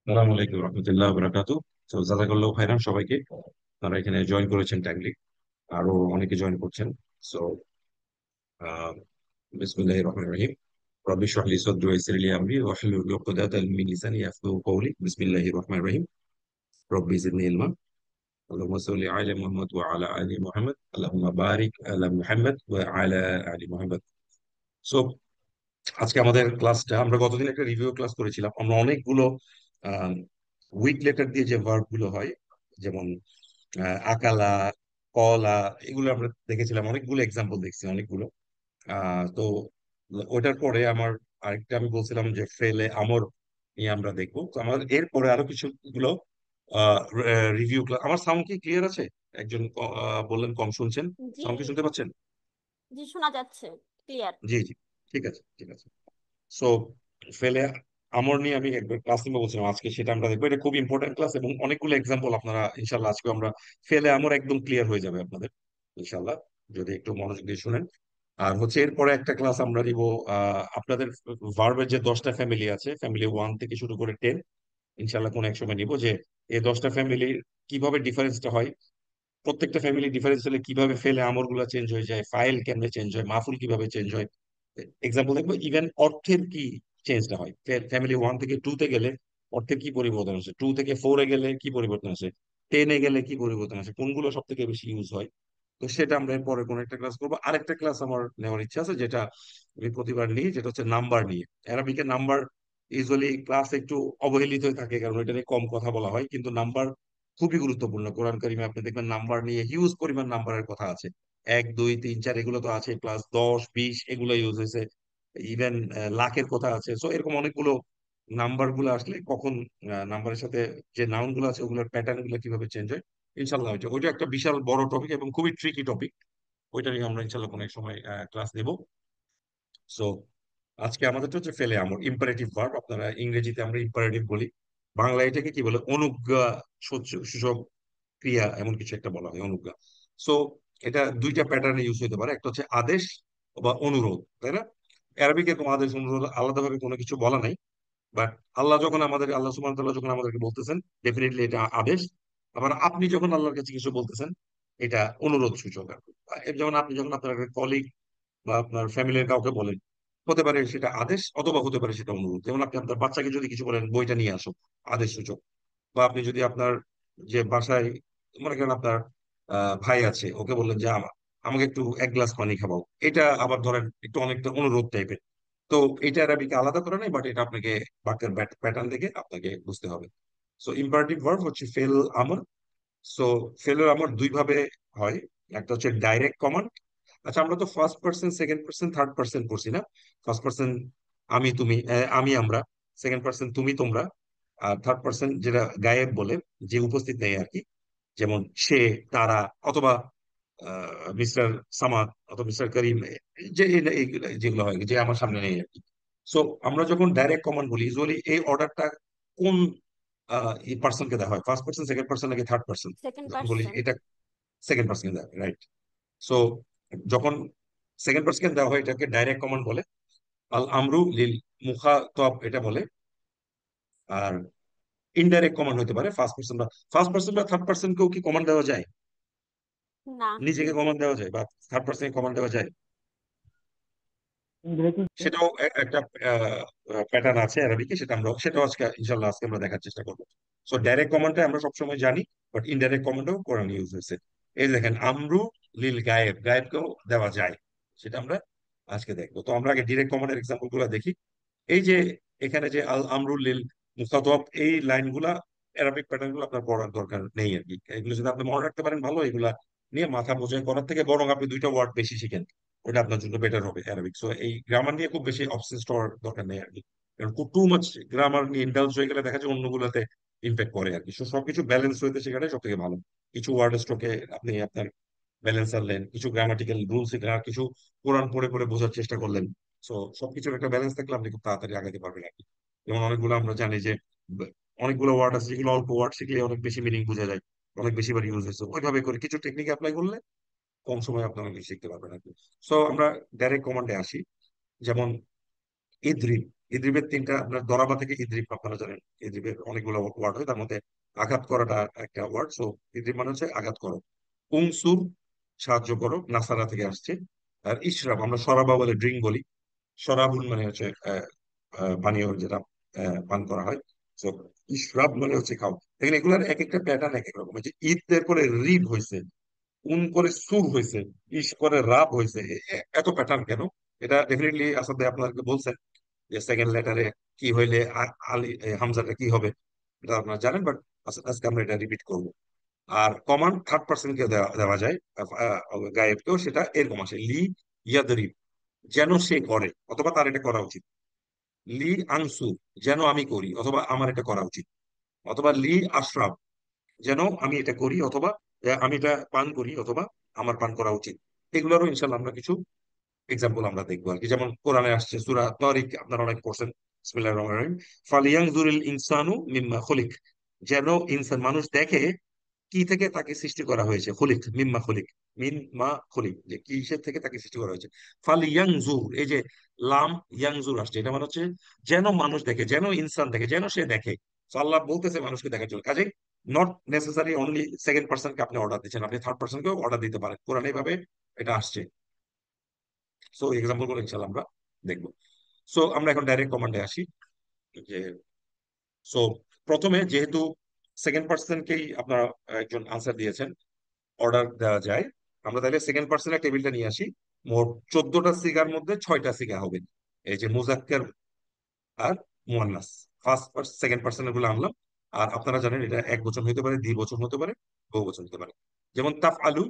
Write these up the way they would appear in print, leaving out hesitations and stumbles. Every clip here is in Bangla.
আসসালামু আলাইকুম রহমতুল্লাহ বারাকাতু। তো জাযাকাল্লাহু খাইরান সবাইকে, তারা এখানে জয়েন করেছেন টাইমলি, আরো অনেকে জয়েন করছেন। সো বিসমিল্লাহির রহমানির রহিম। রব্বি ইশরাহ লি সাদরি ওয়া ইয়াসসির লি আমরি ওয়াহলুল উকদাতাম মিন লিসানি ইয়াফকাহু কওলি। বিসমিল্লাহির রহমানির রহিম। রব্বি জিদনি ইলমা। আল্লাহুম্মা সাল্লি আলা মুহাম্মদ ওয়া আলা আলি মুহাম্মদ। আল্লাহুম্মা বারিক আলা মুহাম্মদ ওয়া আলা আলি মুহাম্মদ। সো আজকে আমাদের ক্লাসটা, আমরা গতদিন একটা রিভিউ ক্লাস করেছিলাম। আমরা অনেকগুলো উইক লেটার দিয়ে যে ভার্ব গুলো হয়, যেমন আকালা, কলা, এগুলো আমরা দেখেছিলাম, অনেকগুলো এক্সাম্পল দেখছি অনেকগুলো। তো ওটার পরে আমার আরেকটা আমি বলছিলাম যে ফেলে আমর নিয়ে আমরা দেখবো। তো আমাদের এরপরে আরো কিছু গুলো রিভিউ ক্লাস। আমার সাউন্ড কি ক্লিয়ার আছে? একজন বললেন কম শুনছেন। জি, সাউন্ড কি শুনতে পাচ্ছেন? জি শোনা যাচ্ছে ক্লিয়ার। জি জি, ঠিক আছে ঠিক আছে। সো ফেলে আমর নিয়ে আমি একবার ক্লাস নিতে বলছিলাম, আজকে সেটা আমরা দেখবো। এটা খুব ইম্পর্টেন্ট ক্লাস এবং অনেকগুলো এক্সাম্পল আপনারা ইনশাল্লাহ আজকে আমরা ফেলে আমর একদম ক্লিয়ার হয়ে যাবে আপনাদের ইনশাল্লাহ, যদি একটু মনোযোগ দিয়ে শুনেন। আর হচ্ছে এরপরে একটা ক্লাস আমরা নিব আপনাদের ভার্বের যে 10টা ফ্যামিলি আছে, ফ্যামিলি 1 থেকে শুরু করে 10, ইনশাল্লাহ কোন এক সময় নিব যে এই 10টা ফ্যামিলির কিভাবে ডিফারেন্সটা হয়, প্রত্যেকটা ফ্যামিলি ডিফারেন্স হলে কিভাবে ফেলে আমর গুলা চেঞ্জ হয়ে যায়, ফাইল কেমনে চেঞ্জ হয়, মাফুল কিভাবে চেঞ্জ হয়, এক্সাম্পল দেখবো। ইভেন অর্থের কি চেঞ্জটা হয়, ফ্যামিলি 1 থেকে 2 তে গেলে অর্থের কি পরিবর্তন আছে, 2 থেকে 4 এ গেলে কি পরিবর্তন আছে, 10 এ গেলে কি পরিবর্তন আছে, কোনগুলো সব থেকে বেশি ইউজ হয়। তো সেটা আমরা পরে কোনো একটা ক্লাস করবো। আরেকটা ক্লাস আমার নেওয়ার ইচ্ছা আছে, যেটা আমি প্রতিবার নিই, যেটা হচ্ছে নাম্বার নিয়ে। অ্যারাবিকের নাম্বার ইউজুয়ালি ক্লাস একটু অবহেলিত হয়ে থাকে, কারণ এটা নিয়ে কম কথা বলা হয়, কিন্তু নাম্বার খুবই গুরুত্বপূর্ণ। কোরআন কারিমে আপনি দেখবেন নাম্বার নিয়ে হিউজ পরিমাণ নাম্বারের কথা আছে। 1 2 3 4 এগুলো তো আছে, প্লাস 10 20 এগুলো ইউজ হয়েছে, ইভেন লাখের কথা আছে। সো এরকম অনেকগুলো নাম্বার গুলো আসলে কখন নাম্বারের সাথে যে নাউন গুলো আছে ওগুলোর প্যাটার্ন গুলো কিভাবে চেঞ্জ হয়, ইনশাল্লাহ ওইটা ওইটা একটা বিশাল বড় টপিক এবং খুবই ট্রিকি টপিক। ওইটা নিয়ে আমরা ইনশাল্লাহ কোনো এক সময় ক্লাস নেব। সো আজকে আমাদের হচ্ছে ফেলে আমর, ইম্পারেটিভ ভার্ব, আপনারা ইংরেজিতে আমরা ইম্পারেটিভ বলি, বাংলা এটাকে কি বলে, অনুজ্ঞা সূচক ক্রিয়া, এমন কিছু একটা বলা হয়, অনুজ্ঞা। সো এটা দুইটা প্যাটার্নে ইউজ হতে পারে, একটা হচ্ছে আদেশ বা অনুরোধ, তাই না? অ্যারাবিকে কোনো আদেশ অনুরোধ আলাদাভাবে কোনো কিছু বলা নাই, বাট আল্লাহ সুবহানাহু ওয়া তাআলা যখন আমাদেরকে বলতেছেন, ডেফিনেটলি এটা আদেশ। আবার আপনি যখন আল্লাহর কাছে কিছু বলতেছেন, এটা অনুরোধ সূচক আর কি। যেমন আপনি যখন আপনার কলিগ বা আপনার ফ্যামিলির কাউকে বলেন, হতে পারে সেটা আদেশ অথবা হতে পারে সেটা অনুরোধ। যেমন আপনি আপনার বাচ্চাকে যদি কিছু বলেন, বইটা নিয়ে আসো, আদেশ সূচক। বা আপনি যদি আপনার যে বাসায়, মনে করেন আপনার ভাই আছে, ওকে বললেন যে আমাকে একটু 1 গ্লাস পানি খাওয়াও, এটা আবার ধরেন একটু অনেকটা অনুরোধ টাইপের। তো এটা অ্যারাবিকে আলাদা করে নাই, বাট এটা আপনাকে বাক্যের প্যাটার্ন দেখে আপনাকে বুঝতে হবে। সো ইম্পারেটিভ ভার্ব হচ্ছে ফেল আমর। সো ফেলের আমর দুই ভাবে হয়, একটা হচ্ছে ডাইরেক্ট কমান্ড। আচ্ছা, আমরা তো first person, second person, third person পড়ছি না? ফার্স্ট পার্সন আমি তুমি, আমি আমরা। সেকেন্ড পার্সন তুমি তোমরা। আর থার্ড পার্সন যেটা গায়েব বলে, যে উপস্থিত নেই আর কি, যেমন সে, তারা, অথবা মিস্টার সামাদ অথবা মিস্টার করিম, যে যেগুলো হয় যে আমার সামনে নেই আর কি। সো আমরা যখন ডাইরেক্ট কমান্ড বলি, ইউজুয়ালি এই অর্ডারটা কোন এই পার্সনকে দেওয়া হয়, ফার্স্ট পার্সন, সেকেন্ড পার্সন নাকি থার্ড পার্সন? সেকেন্ড যখন বলি পার্সন। এটা সেকেন্ড পার্সন দেওয়া হয়, রাইট? সো যখন সেকেন্ড পার্সন দেওয়া হয়, এটাকে ডাইরেক্ট কমান্ড বলে। আল আমরু লিল মুখাতাব এটা বলে। আর ইনডাইরেক্ট কমান্ড হতে পারে ফার্স্ট পার্সন বা থার্ড পার্সনকেও কি কমান্ড দেওয়া যায়? না। নিজেকে কমান্ড দেওয়া যায় বা থার্ড পার্সনকে কমান্ড দেওয়া যায়? সেটাও একটা প্যাটার্ন আছে অ্যারাবিকে, সেটাও আজকে ইনশাল্লাহ আজকে আমরা দেখার চেষ্টা করবো। সো ডাইরেক্ট কমান্ডটা আমরা সবসময় জানি, বাট ইনডাইরেক্ট কমান্ডও কোরআন ইউজ হয়েছে। এই দেখেন, আমরু লিল গায়েব, গায়েবকেও দেওয়া যায়, সেটা আমরা আজকে দেখবো। তো আমরা আগে ডিরেক্ট কমান্ডের এক্সাম্পল গুলো দেখি। এই যে এখানে যে আল আমরুল লিল মুখাতাব, এই লাইন গুলা, অ্যারাবিক প্যাটার্ন গুলো আপনার পড়ার দরকার নেই আর কি। এগুলো যদি আপনি মনে রাখতে পারেন ভালো, এগুলা নিয়ে মাথা বোঝাই করার থেকে বরং আপনি দুইটা ওয়ার্ড বেশি শিখেন, ওটা আপনার জন্য বেটার হবে অ্যারাবিক। সো এই গ্রামার নিয়ে খুব বেশি অবসেসড হওয়ার দরকার নেই আর কি, কারণ খুব টু মাচ গ্রামার নিয়ে ইন্ডালজ হয়ে গেলে দেখা যায় অন্যগুলোতে ইম্প্যাক্ট করে আর কি। So সবকিছু ব্যালেন্স হইতে শেখাটাই সব থেকে ভালো। কিছু ওয়ার্ড স্ট্রোকে আপনি আপনার ব্যালেন্স আনলেন, কিছু গ্রামাটিক্যাল রুলস শিখলেন, আর কিছু কোরআন পড়ে পড়ে বোঝার চেষ্টা করলেন। সো সবকিছুর একটা ব্যালেন্স থাকলে আপনি খুব তাড়াতাড়ি আগাতে পারবেন আর কি। যেমন অনেকগুলো আমরা জানি যে অনেকগুলো ওয়ার্ড আছে যেগুলো অল্প ওয়ার্ড শিখলে অনেক বেশি মিনিং বোঝা যায়, অনেক বেশি বার ইউজ হয়েছে, ওইভাবে করে কিছু টেকনিক অ্যাপ্লাই করলে কম সময়ে আপনি অনেক বেশি শিখতে পারবেন আর কি। সো আমরা ডাইরেক্ট কমান্ডে আসি। যেমন ইদ্রিব, ইদ্রিবের তিনটা, আপনার দরাবা থেকে ইদ্রিব আপনারা জানেন, ইদ্রিবের অনেকগুলো ওয়ার্ড হয়, তার মধ্যে আঘাত করাটা একটা ওয়ার্ড। সো ইদ্রিব মানে হচ্ছে আঘাত করো। উনসুর, সাহায্য করো, নাসারা থেকে আসছে। আর ইশরাব, আমরা শরাবা বলে ড্রিঙ্ক বলি, শরাবুন মানে হচ্ছে পানীয় যেটা পান করা হয়। তো ইশরাব মানে হচ্ছে খাও। দেখেন এগুলোর এক একটা প্যাটার্ন এক এক রকম। এই যে ঈদ এর পরে রিব হয়েছে, উন করে সুর হয়েছে, ইস করে রাব হয়েছে, এত প্যাটার্ন কেন? এটা ডেফিনেটলি আসাদ ভাই আপনাকে বলছেন যে সেকেন্ড লেটারে কি হইলে আলি হামজাটা কি হবে, এটা আপনারা জানেন, বাট আজকে আমরা এটা রিপিট করবো। আর কমান্ড থার্ড পার্সন কে দেওয়া দেওয়া যায়, গায়েবকেও, সেটা এরকম আসে, লি ইয়াদরিব, যেন সে করে অথবা তার এটা করা উচিত। লি আনসু, যেন আমি করি অথবা আমার এটা করা উচিত। অথবা লি আশরাব, যেন আমি এটা করি অথবা আমি এটা পান করি অথবা আমার পান করা উচিত। এগুলোরও ইনশাল্লাহ আমরা কিছু এক্সাম্পল আমরা দেখবো আর কি। যেমন কোরআনে আসছে সূরা তারিক, আপনারা অনেক পড়ছেন, বিসমিল্লাহির রহমানির রহিম, ফালিয়ানজুরিল ইনসানু মিম্মা খুলিক, যেন ইনসান মানুষ দেখে কি থেকে তাকে সৃষ্টি করা হয়েছে, খুলিক মিম্মা খুলিক, মিন মা খুলিক, যে কিসের থেকে তাকে সৃষ্টি করা হয়েছে। ফালিয়ানজুর, এই যে লাম ইয়াংজুর আসছে, এটা মানে হচ্ছে যেন মানুষ দেখে, যেন ইনসান দেখে, যেন সে দেখে। তো আল্লাহ বলতেছে মানুষকে দেখার জন্য, কাজে নট নেসেসারি অনলি সেকেন্ড পার্সনকে আপনি অর্ডার দিচ্ছেন, আপনি থার্ড পার্সনকেও অর্ডার দিতে পারেন, কোরআনে এইভাবে এটা আসছে। সো এক্সাম্পল গুলো ইনশাল্লাহ আমরা দেখবো। সো আমরা এখন ডাইরেক্ট কমান্ডে আসি। যে সো প্রথমে যেহেতু সেকেন্ড পার্সনকেই আপনারা একজন আনসার দিয়েছেন, অর্ডার দেওয়া যায়, আমরা তাহলে সেকেন্ড পার্সনের টেবিলটা নিয়ে আসি। মোট 14টা সিগার মধ্যে 6টা সিগা হবে, এই যে মুজাক্কার আর মুয়ান্নাস। ফার্স্ট সেকেন্ড পার্সনের গুলো আনলাম। আর আপনারা জানেন এটা এক বচন হতে পারে, দ্বিবচন হতে পারে, বহু বচন হতে পারে। যেমন তাফ আলু,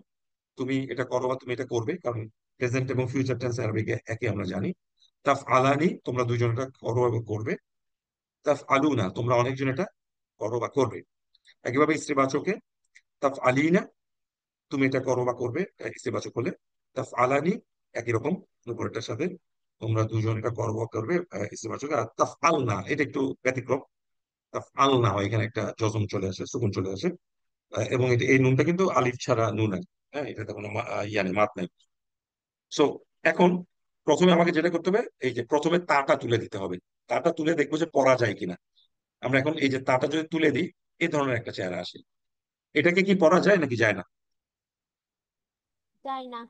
তুমি এটা করো বা তুমি এটা করবে, কারণ প্রেজেন্ট এবং ফিউচার টেন্স আরবিকে একই আমরা জানি। তাফ আলানি, তোমরা দুইজন এটা করো এবং করবে। তাফ আলু না, তোমরা অনেকজন এটা করো বা করবে। একইভাবে স্ত্রীবাচকে তাফ আলিনা, তুমি এটা করো বা করবে, স্ত্রীবাচক হলে। তাফ আলানি একই রকম উপরেরটার সাথে, তোমরা দুজন এটা করো বা করবে, স্ত্রীবাচক। আর তাফ আল না, এটা একটু ব্যতিক্রম, তাফ আল না হয়, এখানে একটা যজম চলে আসে, সুকুন চলে আসে। এবং এই নুনটা কিন্তু আলিফ ছাড়া নুন আর কি। হ্যাঁ, এটাতে কোনো ইয়া নেই, মাত নেই। সো এখন প্রথমে আমাকে যেটা করতে হবে, এই যে প্রথমে তাটা তুলে দিতে হবে। তাটা তুলে দেখবো যে পড়া যায় কিনা। আমরা এখন এই যে তাটা যদি তুলে দিই, এই ধরনের একটা চেহারা আসে। এটাকে কি পড়া যায় নাকি যায় না? যাই না।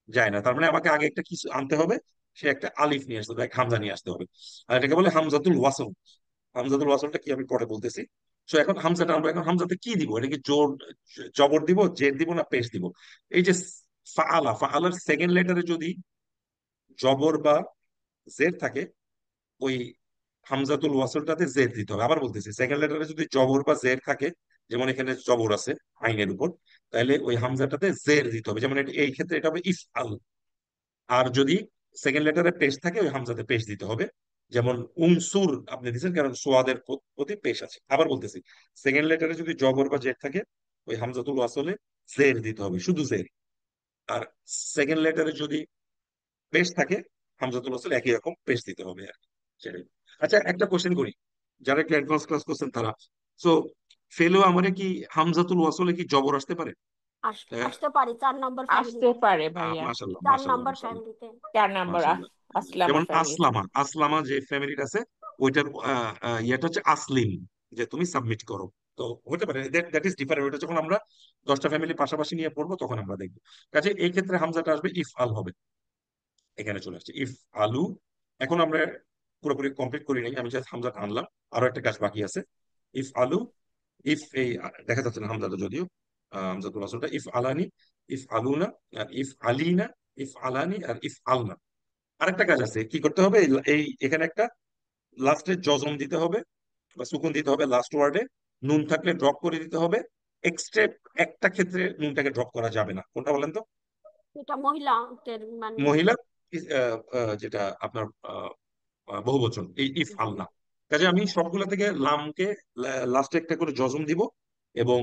যায় না, তার মানে আমাকে আগে একটা কিছু আনতে হবে। সে একটা আলিফ নিয়ে আসতে হবে, এক হামজা নিয়ে আসতে হবে। আর এটাকে বলে হামজাতুল ওয়াসল। হামজাতুল ওয়াসলটা কি আমি পরে বলতেছি। তো এখন হামজাটা, আমরা এখন হামজাতে কি দিব, এটা কি জোর, জবর দিব, জের দিব, না পেশ দিব? এই যে ফাআলা, ফাআলার সেকেন্ড লেটারে যদি জবর বা জের থাকে, ওই হামজাতুল ওয়াসলটাতে জের দিতে হবে। আবার বলতেছি, সেকেন্ড লেটারে যদি জবর বা জের থাকে, যেমন এখানে জবর আছে আইনের উপর, তাহলে ওই হামজাটাতে জের দিতে হবে। যেমন এই ক্ষেত্রে এটা হবে ইফ আল। আর যদি সেকেন্ড লেটারে পেশ থাকে, ওই হামজাতে পেশ দিতে হবে। যেমন উনসুর আপনি দিচ্ছেন, কারণ সোয়াদের প্রতি পেশ আছে। আবার বলতেছি, সেকেন্ড লেটারে যদি জবর বা জের থাকে, ওই হামজাতুল ওয়াসলে জের দিতে হবে, শুধু জের। আর সেকেন্ড লেটারে যদি পেশ থাকে, হামজাতুল ওয়াসল একই রকম পেশ দিতে হবে আর কি। সেটাই। আচ্ছা, একটা কোশ্চেন করি, যারা একটু অ্যাডভান্স ক্লাস করছেন তারা। সো ফেলো আমারে কি হামজাতুল ওয়াসলে কি জবর আসতে পারে? আসতে পারি 4 নম্বর আসতে ফ্যামিলিতে। পারে ভাইয়া। মাশাল্লাহ, 4 নম্বর মাশাল্লাহ, ফ্যামিলিতে। 4 নম্বর মাশাআল্লাহ। আসলামা যেমন ফ্যামিলিতে। আসলামা, আসলামা যে ফ্যামিলিটা আছে, ওইটার ইয়েটা হচ্ছে আসলিম, যে তুমি সাবমিট করো। তো হতে পারে, দ্যাট ইজ ডিফারেন্ট। ওইটা যখন আমরা 10টা ফ্যামিলি পাশাপাশি নিয়ে পড়বো তখন আমরা দেখবো। কাজে এই ক্ষেত্রে হামজাটা আসবে ইফ আল হবে। এখানে চলে আসছে ইফ আলু। এখন আমরা পুরোপুরি কমপ্লিট করি নাই, আমি জাস্ট হামজাটা আনলাম। আরো একটা কাজ বাকি আছে। ইফ আলু, ইফ এই দেখা যাচ্ছে না হামজাটা যদিও, হামজাতুল আসলটা ইফ আলানি, ইফ আলুনা, আর ইফ আলিনা, ইফ আলানি, আর ইফ আলনা। আরেকটা কাজ আছে, কি করতে হবে, এই এখানে একটা লাস্টে জজম দিতে হবে বা সুকুন দিতে হবে লাস্ট ওয়ার্ডে। নুন থাকলে ড্রপ করে দিতে হবে। এক্সট্রা একটা ক্ষেত্রে নুনটাকে ড্রপ করা যাবে না, কোনটা বলেন তো? এটা মহিলাদের মানে। মহিলা, যেটা আপনার বহুবচন, এই ইফ জি। আল্লাহ। কাজে আমি সবগুলা থেকে লামকে লাস্টে একটা করে জজম দিব, এবং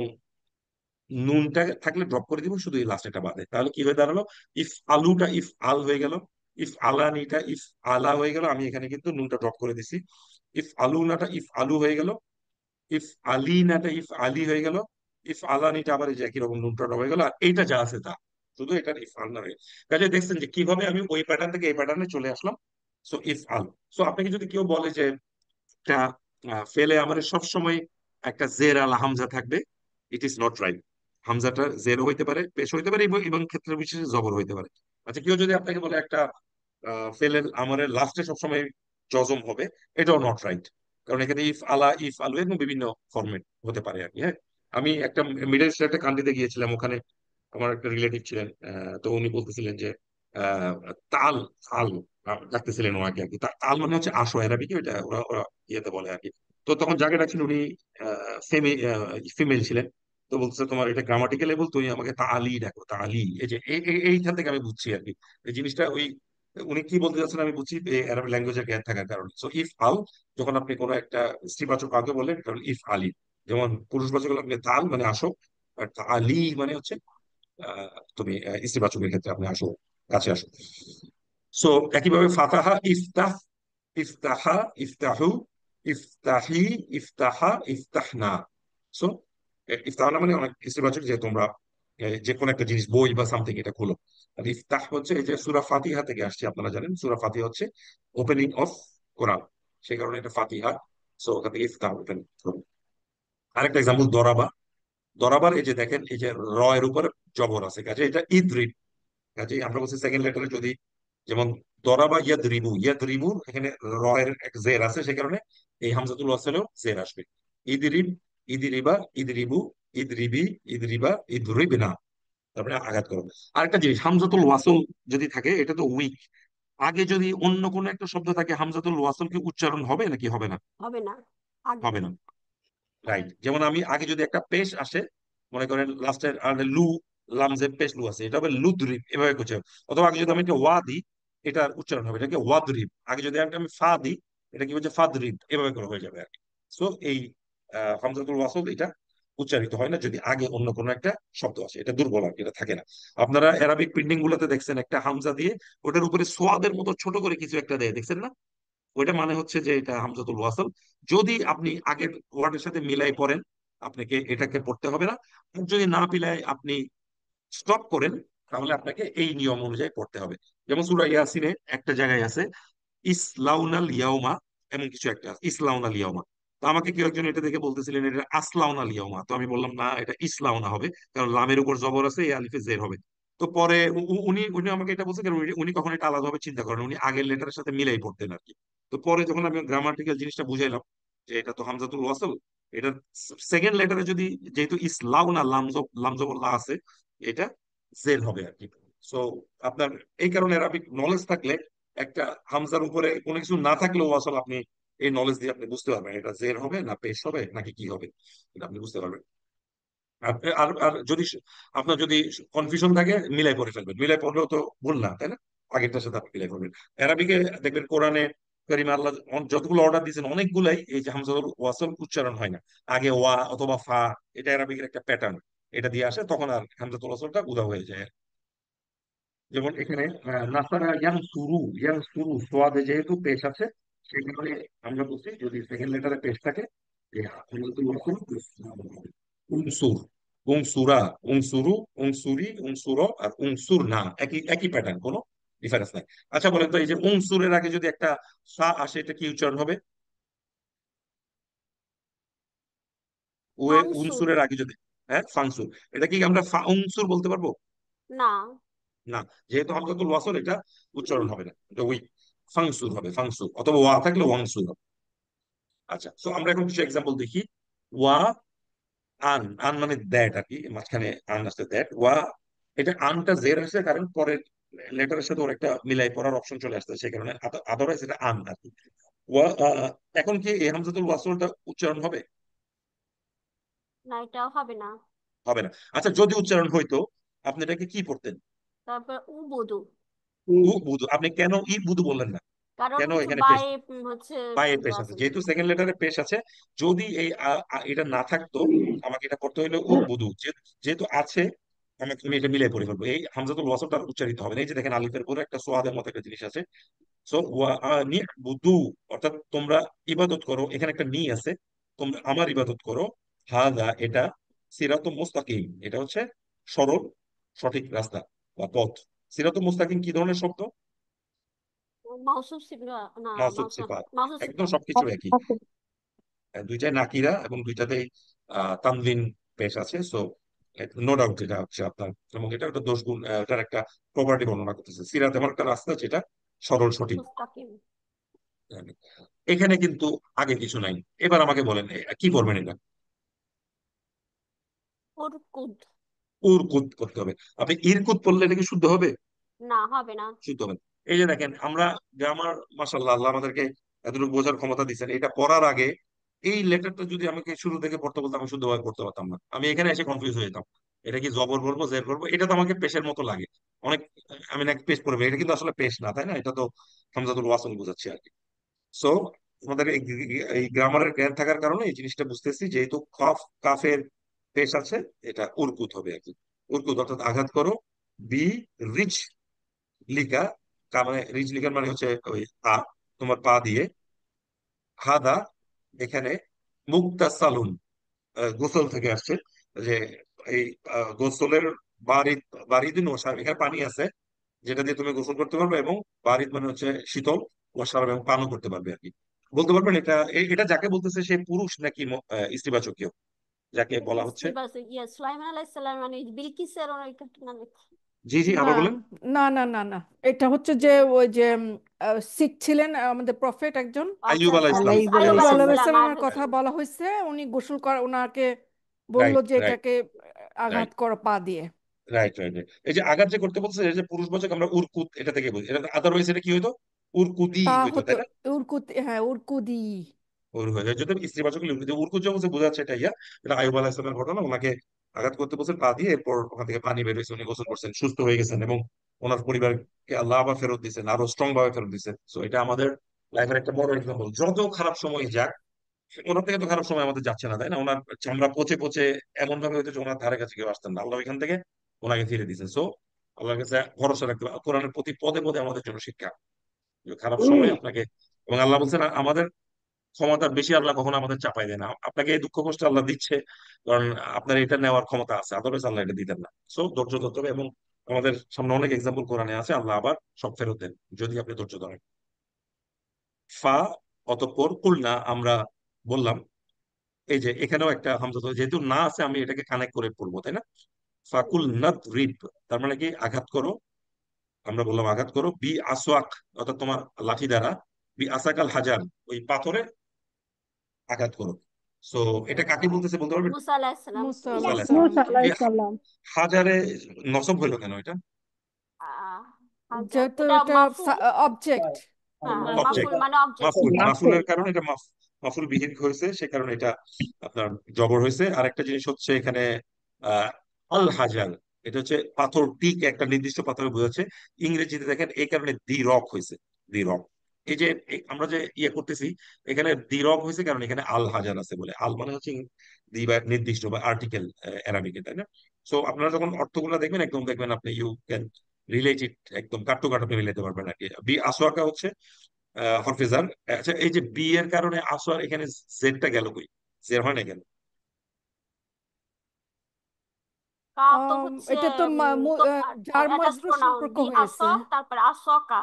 নুনটা থাকলে ড্রপ করে দিব, শুধু এই লাস্ট এটা বাদে। তাহলে কি হয়ে দাঁড়ালো, ইফ আলুটা ইফ আল হয়ে গেল, ইফ আলানিটা ইফ আলা হয়ে গেল, আমি এখানে কিন্তু নুনটা ড্রপ করে দিছি। ইফ আলুনাটা ইফ আলু হয়ে গেল, ইফ আলিনাটা ইফ আলি হয়ে গেল, ইফ আলানিটা আবার এই যে একই রকম নুনটা ড্রপ হয়ে গেল। আর এইটা যা আছে তা, শুধু এটা ইফ আলনা হয়ে। কাজে দেখছেন যে কিভাবে আমি ওই প্যাটার্ন থেকে এই প্যাটার্নে চলে আসলাম। সো ইফ আল। সো আপনাকে যদি কেউ বলে যে একটা ফেলে আমাদের সবসময় একটা জের আল হামজা থাকবে, ইট ইজ নট রাইট। হামজাটা জেরও হইতে পারে, পেশ হইতে পারে, এবং এবং ক্ষেত্র বিশেষে জবর হইতে পারে। আচ্ছা, কেউ যদি আপনাকে বলে একটা ফেলের আমাদের লাস্টে সবসময় জজম হবে, এটাও নট রাইট। কারণ এখানে ইফ আলা, ইফ আলু এবং বিভিন্ন ফরম্যাট হতে পারে আর কি। হ্যাঁ, আমি একটা মিডল ইস্টের একটা কান্ট্রিতে গিয়েছিলাম, ওখানে আমার একটা রিলেটিভ ছিলেন। তো উনি বলতেছিলেন যে আহ, তাল, তাল ডাকতেছিলেন ওনাকে আর কি। তাল মানে হচ্ছে আসো, অ্যারাবিকে ওইটা ওরা ওরা ইয়েতে বলে আর কি। তো তখন যাকে ডাকছেন উনি ফিমেল ছিলেন। তো বলতেছে তোমার এটা গ্রামাটিক্যাল লেভেল, তুমি আমাকে তালি ডাকো, তালি। এই যে এইখান থেকে আমি বুঝছি আর কি এই জিনিসটা। ওই উনি কি বলতে চাচ্ছেন আমি বুঝছি, অ্যারাবিক ল্যাঙ্গুয়েজের জ্ঞান থাকার কারণে। সো ইফ আল, যখন আপনি কোনো একটা স্ত্রীবাচক কাউকে বললেন, কারণ ইফ আলি। যেমন পুরুষবাচক হলে আপনি তাল মানে আসো, আর তালি মানে হচ্ছে তুমি ইস্তিবাচকের ক্ষেত্রে আপনি আসো, কাছে আসো। সো একইভাবে ফাতাহা, ইফতাহ, ইফতাহা, ইফতাহু, ইফতাহি, ইফতাহা, ইফতাহনা। সো ইফতাহনা মানে অনেক ইস্তিবাচক, যে তোমরা যে কোনো একটা জিনিস, বই বা সামথিং, এটা খোলো। আর ইফতাহ হচ্ছে এই যে সূরা ফাতিহা থেকে আসছে, আপনারা জানেন সূরা ফাতিহা হচ্ছে ওপেনিং অফ কোরআন, সেই কারণে এটা ফাতিহা। সো ওখান থেকে ইফতাহ, ওপেন। আরেকটা এক্সাম্পল, দরাবা। দরাবার এই যে দেখেন, এই যে র এর উপরে জবর আছে, কাজে এটা ইদ্রিব। কাজে আমরা বলছি সেকেন্ড লেটারে যদি, যেমন দরাবা ইয়াদরিবু, ইয়াদরিবু এখানে র এর এক জের আছে, সে কারণে এই হামজাতুল ওয়াসলেও জের আসবে। ইদরিব, ইদরিবা, ইদরিবু, ইদরিবি, ইদরিবা, ইদরিবিনা। তারপরে আঘাত করো। আরেকটা জিনিস, হামজাতুল ওয়াসল যদি থাকে, এটা তো উইক। আগে যদি অন্য কোনো একটা শব্দ থাকে, হামজাতুল ওয়াসল কি উচ্চারণ হবে নাকি হবে না? হবে না আগে। হবে না। রাইট, যেমন আমি আগে যদি একটা পেশ আসে, মনে করেন লাস্টের লু, লামজে পেশ লু আছে, এটা হবে লুদ্রিব, এভাবে করছে। অথবা আগে যদি আমি একটা ওয়া দিই, এটার উচ্চারণ হবে এটাকে ওয়াদরিব। আগে যদি একটা আমি ফা দিই, এটা কি হচ্ছে ফাদরিব, এভাবে করে হয়ে যাবে আর কি। সো এই হামজাতুল ওয়াসল এটা উচ্চারিত হয় না যদি আগে অন্য কোনো একটা শব্দ আসে, এটা দুর্বল আর কি, এটা থাকে না। আপনারা অ্যারাবিক প্রিন্টিং গুলোতে দেখছেন একটা হামজা দিয়ে ওটার উপরে সোয়াদের মতো ছোট করে কিছু একটা দেয়, দেখছেন না? ওইটা মানে হচ্ছে যে এটা হামজাতুল ওয়াসল। যদি আপনি আগের ওয়ার্ডের সাথে মিলাই পড়েন, আপনাকে এটাকে পড়তে হবে না। আর যদি না মিলাই আপনি স্টপ করেন, তাহলে আপনাকে এই নিয়ম অনুযায়ী পড়তে হবে। যেমন সূরা ইয়াসিনে একটা জায়গায় আছে ইসলাউনাল ইয়াউমা, এমন কিছু একটা আছে, ইসলাউনাল ইয়াউমা। তো আমাকে কেউ একজন এটা দেখে বলতেছিলেন এটা আসলাউনাল ইয়াউমা। তো আমি বললাম না, এটা ইসলাউনা হবে, কারণ লামের উপর জবর আছে, এই আলিফে জের হবে। তো পরে উনি উনি আমাকে এটা বলছেন, কারণ উনি উনি কখনো এটা আলাদাভাবে চিন্তা করেন, উনি আগের লেটারের সাথে মিলাই পড়তেন আর কি। তো পরে যখন আমি গ্রামাটিক্যাল জিনিসটা বুঝাইলাম যে এটা তো হামজাতুল ওয়াসল, এটা সেকেন্ড লেটারে যদি, যেহেতু ইসলাউনা লাম জবর লা আছে, এটা জের হবে আর কি। সো আপনার এই কারণে আরবিক নলেজ থাকলে, একটা হামজার উপরে কোনো কিছু না থাকলেও আসলে আপনি এই নলেজ দিয়ে আপনি বুঝতে পারবেন এটা জের হবে না পেশ হবে নাকি কি হবে, এটা আপনি বুঝতে পারবেন। আর আর আর যদি আপনার যদি কনফিউশন থাকে, মিলাই পড়ে ফেলবেন, মিলাই পড়লেও তো ভুল না, তাই না? আগেরটার সাথে আপনি মিলাই পড়বেন। আরবিকে দেখবেন কোরআনে কারিমে আল্লাহ যতগুলো অর্ডার দিয়েছেন, অনেকগুলাই এই যে হামজাতুল ওয়াসল উচ্চারণ হয় না, আগে ওয়া অথবা ফা। এটা আরবিকের একটা প্যাটার্ন, এটা দিয়ে আসে, তখন আর হামজাতুল ওয়াসলটা উধাও হয়ে যায়। যেমন এখানে নাসারা ইয়াং সুরু সোয়াদে যেহেতু পেশ আছে, সেই কারণে আমরা বলছি যদি সেকেন্ড লেটারে পেশ থাকে, যে হামজাতুল ওয়াসল উনসুর, উংসুরা, উংসুরু, উংসুরি, উংসুর আর উংসুর না, একই একই প্যাটার্ন, কোনো ডিফারেন্স নাই। আচ্ছা বলেন তো, এই যে উংসুরের আগে যদি একটা সা আসে, এটা কি উচ্চারণ হবে? ওয়ে ফাংসুর। উনসুরের আগে যদি, হ্যাঁ ফাংসুর, এটা কি আমরা উংসুর বলতে পারবো? না। না, যেহেতু হামজাতুল ওয়াসল, এটা উচ্চারণ হবে না, এটা উই ফাংসুর হবে, ফাংসুর, অথবা ওয়া থাকলে ওয়াংসুর হবে। আচ্ছা, তো আমরা এখন কিছু এক্সাম্পল দেখি। ওয়া আন, আন মানে দ্যাট আর কি, মাঝখানে আন আসছে দ্যাট। ওয়া, এটা আনটা জের আসছে কারণ পরের লেটারের সাথে ওর একটা মিলাই পড়ার অপশন চলে আসছে, সেই কারণে আদারওয়াইজ এটা আন আর কি। ওয়া এখন কি এই হামজাতুল ওয়াসলটা উচ্চারণ হবে? না, এটাও হবে না। হবে না। আচ্ছা, যদি উচ্চারণ হইতো, আপনি এটাকে কি পড়তেন? তারপর উবুদু। উ বুধু। আপনি কেন ই বুধু বললেন না? কারণ কেন হচ্ছে এখানে পেশ, বায়ে হচ্ছে পায়ে পেশ আছে, ওয়াসল। যেহেতু সেকেন্ড লেটারে পেশ আছে। যদি এই এটা না থাকতো, আমাকে এটা পড়তে হইলো উ বুধু, যেহেতু আছে, আমাকে আমি এটা মিলাই পড়ে ফেলবো, এই হামজাতুল ওয়াসলটা আর উচ্চারিত হবে না। এই যে দেখেন আলিফের পরে একটা সোয়াদের মতো একটা জিনিস আছে। সো বুধু, অর্থাৎ তোমরা ইবাদত করো, এখানে একটা নি আছে, তোমরা আমার ইবাদত করো। হাদা এটা, সিরাতুল মুস্তাকিম এটা হচ্ছে সরল সঠিক রাস্তা বা পথ। সিরাতুল মুস্তাকিম কি ধরনের শব্দ? মাউসুফ সিফা, না মাউসুফ মাউসুফ, সিফাত, মাউসুফ একদম সিফাত। সবকিছু একই। দুইটাই নাকিরা এবং দুইটাতেই তানভিন পেশ আছে। সো নো ডাউট এটা হচ্ছে আপনার, এবং এটা একটা দোষ গুণ, এটার একটা প্রপার্টি বর্ণনা করতেছে। সিরাত এমন একটা রাস্তা যেটা সরল সঠিক। মুস্তাকিম। এখানে কিন্তু আগে কিছু নাই। এবার আমাকে বলেন কি করবেন এটা? উরকুদ। উরকুত করতে হবে। আপনি ইরকুত পড়লে এটা কি শুদ্ধ হবে? না, হবে না। শুদ্ধ হবে না। এই যে দেখেন আমরা গ্রামার, মাশাআল্লাহ, আল্লাহ আমাদেরকে এতটুকু বোঝার ক্ষমতা দিচ্ছেন। এটা পড়ার আগে এই লেটারটা যদি আমাকে শুরু থেকে পড়তে বলতাম, আমি শুদ্ধভাবে পড়তে পারতাম না। আমি এখানে এসে কনফিউজ হয়ে যেতাম, এটা কি জবর বলবো জের বলবো। এটা তো আমাকে পেশের মতো লাগে অনেক। আমি না পেশ পড়বে, এটা কিন্তু আসলে পেশ না, তাই না? এটা তো হামজাতুল ওয়াসল বোঝাচ্ছি আর কি। সো আমাদের এই গ্রামারের জ্ঞান থাকার কারণে এই জিনিসটা বুঝতেছি, যেহেতু কফ কাফের পেশ আছে, এটা উরকুত হবে আর কি। উরকুত অর্থাৎ আঘাত করো। বি রিচ লিকা, তার মানে রিচ লিকার মানে হচ্ছে ওই পা, তোমার পা দিয়ে। হাদা, এখানে মুক্তাসালুন, গোসল থেকে আসছে। যে এই গোসলের বারিদ, বারিদিন ওয়াসার, এখানে পানি আছে যেটা দিয়ে তুমি গোসল করতে পারবে, এবং বারিদ মানে হচ্ছে শীতল, ওয়াসার এবং পানও করতে পারবে আর কি। বলতে পারবেন এটা এটা যাকে বলতেছে সে পুরুষ নাকি স্ত্রীবাচক কেউ, যাকে বলা হচ্ছে? স্ত্রী বাস, ইয়া সুলাইমান আলাইহিস সালাম, মানে বিলকিসের অনেক নামে। জি জি, না আবার বলেন। না না না না, এটা হচ্ছে যে ওই যে শিখ ছিলেন আমাদের প্রফেট একজন, আচ্ছা আইয়ুব আলাহ আচ্ছা, ইসলাম। আলাইহিস আইয়ুব আইয়ুব আলাইহিস সালাম। সালাম আর আলাইসাল্লামের কথা হচ্ছে। বলা হয়েছে। উনি গোসল করা, ওনাকে বললো রাইট যে রাইট এটাকে আঘাত রাইট করো পা দিয়ে। Right right. এই যে আঘাত যে করতে বলছে, এই যে পুরুষবাচক, আমরা উরকুত এটা থেকে বুঝি। এটা আদারওয়াইজ এটা কি হইতো? উরকুদি তা হইতো, হতো তাই না? উরকুতি, হ্যাঁ উরকুদি। ওর হয়ে যায় যদি স্ত্রীবাচক লিঙ্গ। যে উরকুত যে বলছে বোঝাচ্ছে এটা ইয়া, এটা আইয়ুব আলাইহিস সালামের ঘটনা। ওনাকে আঘাত করতে বলছেন পা দিয়ে, এরপর ওখান থেকে পানি বের হয়েছে, উনি গোসল করছেন, সুস্থ হয়ে গেছেন, এবং ওনার পরিবারকে আল্লাহ আবার ফেরত দিচ্ছেন, আরো স্ট্রং ভাবে ফেরত দিচ্ছেন। সো এটা আমাদের লাইফের একটা বড় এক্সাম্পল। যত খারাপ সময় যাক, ওনার থেকে তো খারাপ সময় আমাদের যাচ্ছে না, তাই না? ওনার চামড়া পচে পচে এমন ভাবে হইতো যে ওনার ধারে কাছে কেউ আসতেন না, আল্লাহ এখান থেকে ওনাকে ফিরে দিয়েছেন। সো আল্লাহর কাছে ভরসা রাখতে হবে। কোরআনের প্রতি পদে পদে আমাদের জন্য শিক্ষা, যে খারাপ সময় আপনাকে, এবং আল্লাহ বলছেন আমাদের ক্ষমতার বেশি আল্লাহ কখনো আমাদের চাপাই দেয় না। আপনাকে এই দুঃখ কষ্ট আল্লাহ দিচ্ছে কারণ আপনার এটা নেওয়ার ক্ষমতা আছে, আদারওয়াইজ আল্লাহ এটা দিতেন না। সো ধৈর্য ধরতে হবে, এবং আমাদের সামনে অনেক এক্সাম্পল কোরআনে আছে, আল্লাহ আবার সব ফেরত দেন যদি আপনি ধৈর্য ধরেন। ফা, অতঃপর কুলনা, আমরা বললাম। এই যে এখানেও একটা হামজা, যেহেতু না আছে আমি এটাকে কানেক্ট করে পড়বো, তাই না? ফাকুল নাদ রিব, তার মানে কি আঘাত করো। আমরা বললাম আঘাত করো। বি আসওয়াক, অর্থাৎ তোমার লাঠি দ্বারা। বি আসাকাল হাজার, ওই পাথরে আঘাত করো। সো এটা কাকে বলতেছে বলতে পারবেন? মুসা আলাইহিস সালাম। মুসা মুসা আলাইহিস সালাম। মুসা আলাইসাল্লামকে। এই আলাইহিস সালাম। হাজারে নসব হইলো কেন এটা? আহ, হাজার, যেহেতু এটা এটা মাফুল। অবজেক্ট। হ্যাঁ হ্যাঁ, মাফুল অবজেক্ট, মানে অবজেক্ট। মাফুল, মাফুল। মাফুলের কারণে এটা মাফুল বিহীন হয়েছে, সে কারণে এটা আপনার জবর হয়েছে। আর একটা জিনিস হচ্ছে এখানে আহ আল হাজার, এটা হচ্ছে পাথর, টিক একটা নির্দিষ্ট পাথরে বোঝাচ্ছে। ইংরেজিতে দেখেন এই কারণে দি রক হয়েছে। দি রক, এই যে আমরা যে ইয়ে করতেছি, এখানে দি রক হয়েছে কারণ এখানে আল হাজার আছে বলে। আল মানে হচ্ছে দি বা নির্দিষ্ট বা আর্টিকেল অ্যারাবিকে, তাই না? সো আপনারা যখন অর্থগুলো দেখবেন, একদম দেখবেন আপনি ইউ ক্যান রিলেট ইট, একদম কাট টু কাট আপনি মিলাতে পারবেন আর কি। বি আসোয়াকা হচ্ছে হরফেজার। আচ্ছা, এই যে বি এর কারণে আসোয়ার, এখানে জেডটা গেল কই? জের হয় না কেন? কা তো হচ্ছে এটা তো তোমার জার অ্যাটাচ মাজরুর প্রোনাউন, সম্পর্ক বি আস, হয়েছে। তারপরে আসকা।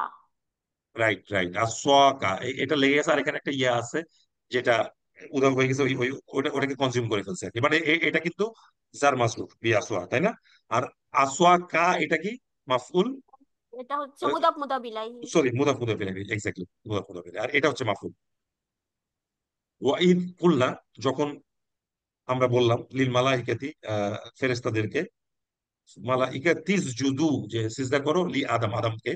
রাইট রাইট, আসোয়াকা, এটা লেগে গেছে। আর এখানে একটা ইয়া আছে যেটা উদাহরণ হয়ে গেছে, ওটাকে কনজিউম করে ফেলছে আর কি। মানে এটা কিন্তু জার মাজরুর বি আসোয়া, তাই না? আর আসোয়াকা এটা কি? মাফউল, এটা হচ্ছে মুদাফ মুদাফ ইলাইহি। সরি মুদাফ মুদাফ ইলাইহি, এক্স্যাক্টলি মুদাফ মুদাফ ইলাইহি। আর এটা হচ্ছে মাফউল। ওয়াইদ কুলনা, যখন আমরা বললাম লিল মালাইকাতি, ফেরেশতাদেরকে, মালাইকা তিসজুদু, যে সিজদা করো, লি আদম, আদমকে।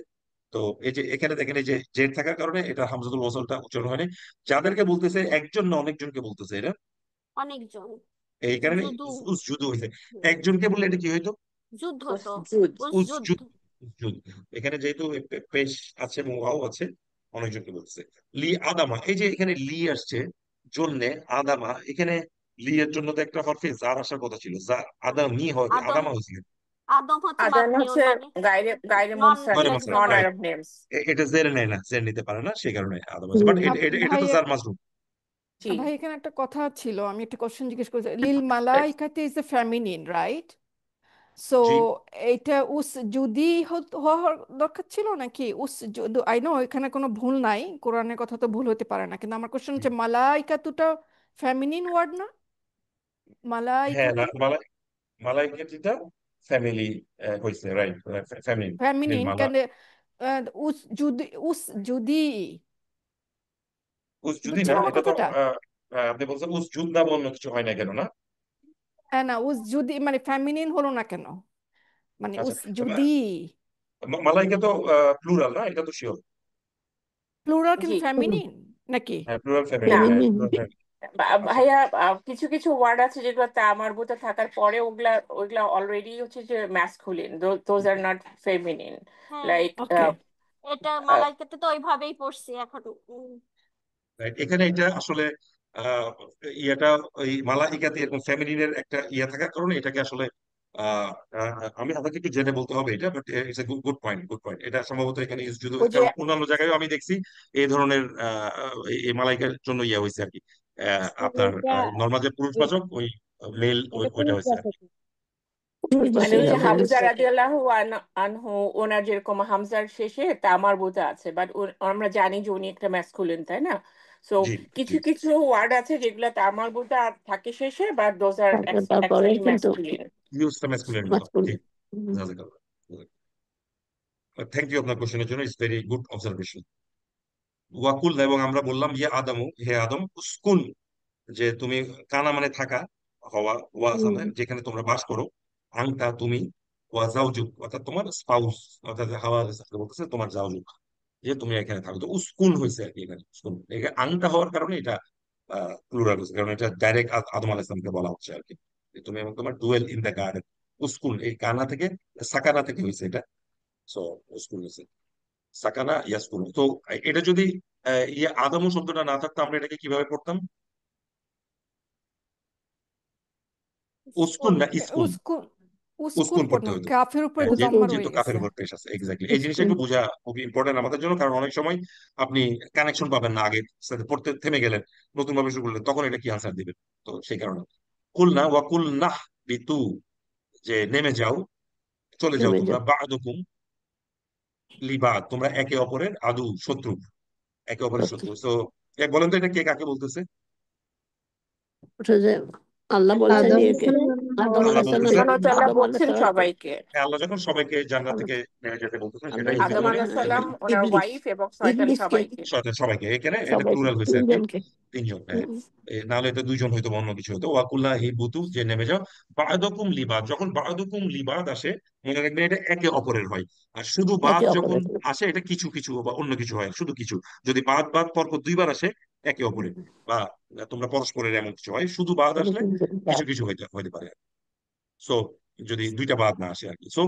তো এই যে এখানে দেখেন, এই যে জেড থাকার কারণে এটা হামজাতুল ওয়াসলটা উচ্চারণ হয়নি। যাদেরকে বলতেছে একজন না অনেকজনকে বলতেছে এটা, অনেকজন। এই কারণে জুদু। উসজুদু হয়েছে। একজনকে বললে এটা কি হইতো? যুদ্ধ তো। উসজুদ। উসজুদ। উসজুদ, উসজুদ। এখানে যেহেতু পেশ আছে এবং ওয়াও আছে, অনেকজনকে বলতেছে। লি আদামা, এই যে এখানে লি আসছে জন্যে, আদামা, এখানে লি এর জন্য তো একটা হরফে জার আসার কথা ছিল, যা আদামি হয়, আদম। আদামা হয়েছিল। আদম হচ্ছে আদান মাবনিউন হচ্ছে মানে গায়রে গায়রে নন মানে মুনসারিফ, ইংরেজি মাসলা, নন প্রনাউন। রাইট। আরব নেমস। এটা জেরে নেয় না, জের নিতে পারে না, সেই কারণে আদম আছে। বাট এটা ভাই তো জার মাজরুর। জি। ভাই এখানে একটা কথা ছিল, আমি একটা কোশ্চেন জিজ্ঞেস করছি। লিল মালাইকাতি is a feminine, right? So জি। এইটা উস যদি হওয়ার দরকার ছিল নাকি আই নো এখানে কোনো ভুল নাই, কোরআনের কথা তো ভুল হতে পারে না, কিন্তু আমার কোশ্চেন হচ্ছে মালাইকাতুটা ফেমিনিন ওয়ার্ড না? হ্যাঁ, না, মালাইকাতু মালাইকেটিটা ফ্যামিলি হয়েছে, রাইট, ফ্যামিলি ফেমিনিন মালা। কেন? উস যদি উসজুদি বুঝছেন না, আমার এটা তো কথাটা? আপনি বলছেন উসজুদা বা অন্য কিছু হয় না কেন, না? হ্যাঁ না, উস যদি মানে ফেমিনিন হলো না কেন, মানে আচ্ছা, উস যদি মালাইকা তো প্লুরাল না, এটা তো শিওর। প্লুরাল জি। কিন্তু ফেমিনিন নাকি? হ্যাঁ, প্লুরাল না, ফ্যামিলি, হ্যাঁ, প্লুরাল ফ্যামিলি। আচ্ছা, ভাইয়া, কিছু কিছু ওয়ার্ড আছে যেগুলো তামার বুতে থাকার পরে ওগুলা ওইগুলা অলরেডি হচ্ছে যে masculine, those are not feminine. হ্যাঁ, লাইক ওকে। এটা মালাইকাতে তো ওইভাবেই পড়ছি এখন। রাইট, এখানে এটা আসলে আহ, ইয়াটা ওই মালাইকাতে এরকম ফ্যামিলিনের একটা ইয়া থাকার কারণে এটাকে আসলে আহ, আমি আপনাকে একটু জেনে বলতে হবে এটা, but it's a good point, good point. এটা সম্ভবত এখানে ইউজ যদি, ওই যে কারণ অন্যান্য জায়গায় আমি দেখছি এই ধরনের এই মালাইকার জন্য ইয়া হয়েছে আর কি। আপনার এটা নর্মাল যে পুরুষবাচক ওই মেল এটা ওইটা পুরুষ হয়েছে আর কি। বাচক। মানে ওই এটা যে পুরুষ হামজা বাচক। রাদিয়াল্লাহু আনহু, ওনার যেরকম হামজার শেষে তামার বুতে আছে, বাট আমরা জানি যে উনি একটা ম্যাসকুলিন, তাই না? সো জি, জি। কিছু কিছু ওয়ার্ড আছে যেগুলো তামার বুতে থাকে শেষে, বাট দোজ আর তারপরে অ্যাকচুয়ালি কিন্তু ম্যাসকুলিন। ইউজটা ম্যাসকুলিনের মতো, জি। মাসকুলিন। জাযাকাল্লাহ। থ্যাংক ইউ আপনার কোশ্চেনের জন্য, ইটস ভেরি গুড অবজারভেশন। ওয়াকুল, এবং আমরা বললাম ইয়ে আদমু, হে আদম, উসকুন, যে তুমি, কানা মানে থাকা, হওয়া, ওয়াসানা যেখানে তোমরা বাস করো, আংটা তুমি, ওয়া জাউজুক অর্থাৎ তোমার স্পাউস, অর্থাৎ হাওয়া বলতেছে তোমার জাউজুক, যে তুমি এখানে থাকো। তো উসকুন হয়েছে আর কি, এখানে উসকুন এখানে আংটা হওয়ার কারণে এটা প্লুরাল হয়েছে, কারণ এটা ডাইরেক্ট আদম আলাইহিস সালামকে বলা হচ্ছে আর কি, যে তুমি এবং তোমার ডুয়েল ইন দ্য গার্ডেন। উসকুন এই কানা থেকে, সাকানা থেকে হয়েছে এটা। সো উসকুন হয়েছে সাকানা ইয়াসকুন। তো এটা যদি ইয়ে আদম শব্দটা না থাকতো আমরা এটাকে কিভাবে পড়তাম? উস্কুন স্কুল। না ইস্কুন? উস্কুন, উস্কুন উস্কুন পড়তে পড়তাম, হতো। কাফের উপরে তো যেহেতু দম্মা যেহেতু রয়ে কাফের গেছে। উপর পেশ আছে, এক্স্যাক্টলি। এই জিনিসটা একটু বোঝা খুবই ইম্পর্টেন্ট আমাদের জন্য, কারণ অনেক সময় আপনি কানেকশন পাবেন না, আগে সাথে পড়তে থেমে গেলেন, নতুন ভাবে শুরু করলেন, তখন এটা কি আনসার দিবেন? তো সেই কারণে কুল না, ওয়াকুল নাহ বিতু, যে নেমে যাও, চলে যাও নেমে তোমরা, যাও। বাদুকুম লিবাদ, তোমরা একে অপরের আদু, শত্রু, একে অপরের সত্যি। শত্রু। তো বলেন তো এটা কে কাকে বলতেছে? ওটা যে আল্লাহ বলছেন আদম ইয়েকে, আদম আলাইহিসসালাম আল্লাহ আলাইহিস বলতেছে, সালাম, আল্লাহ আদম আলাইহিস বলছেন সালামকে। সবাইকে, আল্লাহ যখন সবাইকে জান্নাত আল্লাহ থেকে নেমে যেতে বলতেছেন, সেটা আল্লাহ ইঙ্গিত আদম করে আলাইহিস যে সালাম, ওনার ইবলিস, ওয়াইফ এবং শয়তান ইবলিসকে, সবাইকে। শয়তান সবাইকে, এখানে এটা সবাইকে প্লুরাল হয়েছে আর কি, তিনজনকে। তিনজন, হ্যাঁ। হুম, নাহলে এটা দুইজন হয়তো বা অন্য কিছু হতো। ওয়াকুল্লাহ হি বুতু, যে নেমে যাও, বাদুকুম লিবাদ, যখন বাদুকুম লিবাদ আসে মনে রাখবেন এটা একে অপরের হয়। আর শুধু বাদ একে যখন অপরের। আসে এটা কিছু কিছু বা অন্য কিছু হয়, শুধু কিছু। যদি বাদ বাদ পরপর দুইবার আসে একে অপরের, বা তোমরা পরস্পরের, এমন কিছু হয়। শুধু বাদ তবে আসলে তিনজন কিছু বাদ। কিছু হইতে হইতে পারে। সো যদি দুইটা বাদ না আসে আর কি। সো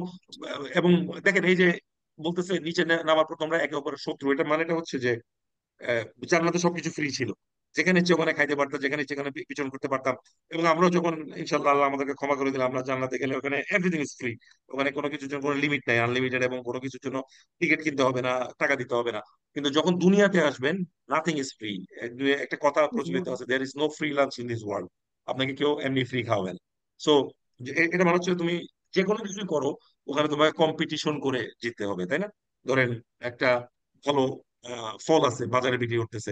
এবং দেখেন এই যে বলতেছে নিচে নামার পর তোমরা একে অপরের শত্রু, এটা মানেটা হচ্ছে যে আহ, জান্নাতে সবকিছু ফ্রি ছিল, যেখানে ইচ্ছে ওখানে খাইতে পারতাম, যেখানে ইচ্ছে ওখানে বিচরণ করতে পারতাম। এবং আমরাও যখন ইনশাল্লাহ আল্লাহ আমাদেরকে ক্ষমা করে দিলে, আমরা জান্নাতে গেলে ওখানে এভরিথিং ইজ ফ্রি। ওখানে কোনো কিছুর জন্য কোনো লিমিট নাই, আনলিমিটেড, এবং কোনো কিছুর জন্য টিকিট কিনতে হবে না, টাকা দিতে হবে না। কিন্তু যখন দুনিয়াতে আসবেন, নাথিং ইজ ফ্রি। একটা কথা প্রচলিত আছে, there is no free lunch in this world. আপনাকে কেউ এমনি ফ্রি খাওয়াবে না। সো এটা মানে হচ্ছে তুমি যে কোনো কিছুই করো, ওখানে তোমাকে কম্পিটিশন করে জিততে হবে, তাই না? ধরেন একটা ভালো ফল আছে, বাজারে বিক্রি করতেছে,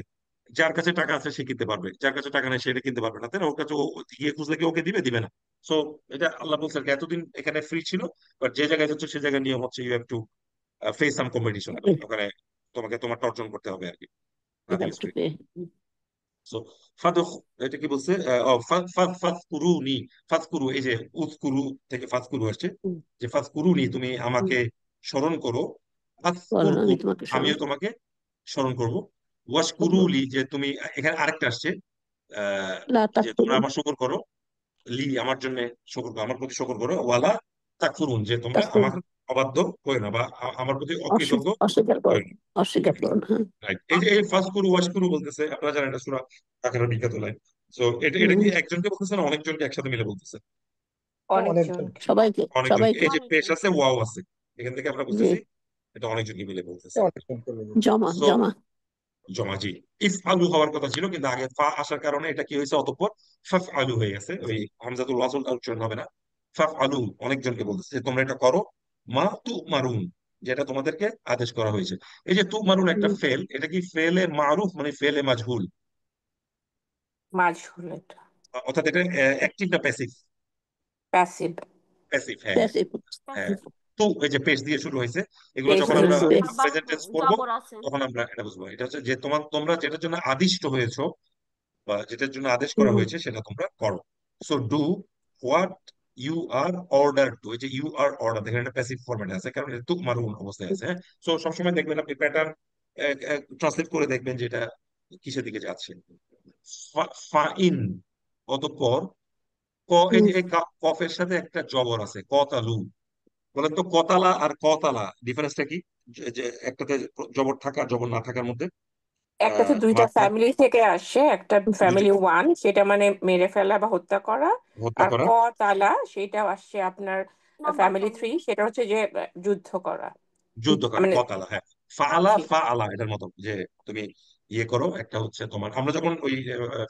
যার কাছে টাকা আছে সে কিনতে পারবে, যার কাছে টাকা নেই সেটা কিনতে পারবে না, তাই না? ওর কাছে গিয়ে খুঁজলে কি ওকে দিবে? দিবে না। সো এটা আল্লাহ বলছে আর কি, এতদিন এখানে ফ্রি ছিল, বাট যে জায়গায় যাচ্ছে সে জায়গায় নিয়ম হচ্ছে you have to face some competition. ওখানে তোমাকে তোমার অর্জন করতে হবে আর কি, You nothing have is to free. pay. So এটা কি বলছে? ফাজকুরুনি, ফাজকুরু, এই যে উযকুরু থেকে ফাজকুরু আসছে, যে ফাজকুরুনি, তুমি আমাকে স্মরণ করো, বলেন আমি আযকুরকুম, তোমাকে স্মরণ আমিও তোমাকে স্মরণ করব, করবো। ওয়াশকুরুলি, যে তুমি, এখানে আরেকটা আসছে, আহ, লা যে তোমরা তাকফুরুন, আমার শুকর করো, লি আমার জন্য শুকর করো, আমার প্রতি শুকর করো, ওয়ালা তাকফুরুন, যে তোমরা তাকফুরুন, আমার অবাধ্য হয়ে না, বা আমার প্রতি অকৃতজ্ঞ অস্বীকার করুন, হয়ে না। অস্বীকার করুন। হ্যাঁ। রাইট, এই যে এই ফাজকুরু ওয়াশকুরু বলতেছে, আপনারা জানেন এটা সূরা বাকারার বিখ্যাত লাইন। সো এটা এটা কি হুম, একজনকে বলতেছে না অনেকজনকে একসাথে মিলে বলতেছে? অনেকজন। অনেকজনকে। সবাইকে, অনেকজনকে। সবাইকে। এই যে পেশ অনেকজন। আছে, ওয়াও আছে, এখান থেকে আমরা জি, বুঝতেছি এটা অনেকজনকে মিলে বলতেছে। অনেকজনকে বলছে। জমা সো জমা। জমাজি, ইফ আলু হওয়ার কথা ছিল, কিন্তু আগে ফা আসার কারণে এটা কি হয়েছে, অতঃপর ফাফ আলু হয়ে গেছে, ওই হামজাতুল ওয়াসলটা উচ্চারণ হবে না, ফাফ আলু অনেকজনকে বলতেছে যে তোমরা এটা করো, মা তু মারুন, যেটা তোমাদেরকে আদেশ করা হয়েছে। এই যে তু মারুন একটা ফেল, এটা কি ফেলে মারুফ মানে ফেলে মাজহুল, মাজহুল, এটা অর্থাৎ এটা অ্যাক্টিভ না প্যাসিভ? প্যাসিভ। প্যাসিভ, হ্যাঁ হ্যাঁ প্যাসিভ। হ্যাঁ। প্যাসিভ। তো এই যে পেশ দিয়ে শুরু হয়েছে, এগুলো পেশ যখন দিয়ে আমরা পেস শুরু পেস। হয়েছে। আবার প্রেজেন্ট টেন্স করবো জবর আছে। তখন আমরা এটা বুঝবো। এটা হচ্ছে যে তোমরা যেটার জন্য আদিষ্ট হয়েছো বা যেটার জন্য আদেশ করা হয়েছে সেটা তোমরা করো। So do what you are order to. এই যে ইউ আর অর্ডার, দেখেন এটা প্যাসিভ ফরম্যাটে আছে কারণ এটা তুক মারুন অবস্থায় আছে, হ্যাঁ। সো সবসময় দেখবেন আপনি প্যাটার্ন ট্রান্সলেট করে দেখবেন যে এটা কিসের দিকে যাচ্ছে। ফাইন অতঃপর, এই যে এই কফের সাথে একটা জবর আছে কতালু। বলেন তো কতালা আর কতালা ডিফারেন্সটা কি? যে একটাতে জবর থাকা আর জবর না থাকার মধ্যে একটাতে দুইটা মাত্রা ফ্যামিলি থেকে আসে, একটা ফ্যামিলি ওয়ান সেটা মানে মেরে ফেলা বা হত্যা করা, হত্যা আর করা, ক তালা সেটা আসছে আপনার নাম্বার ফ্যামিলি থ্রি, ফ্যামিলি। সেটা হচ্ছে যে যুদ্ধ করা, যুদ্ধ করা, মানে কতালা, হ্যাঁ। ফাআলা, জি। ফাআলা এটার মতো যে তুমি ইয়ে করো। একটা হচ্ছে তোমার, আমরা যখন ওই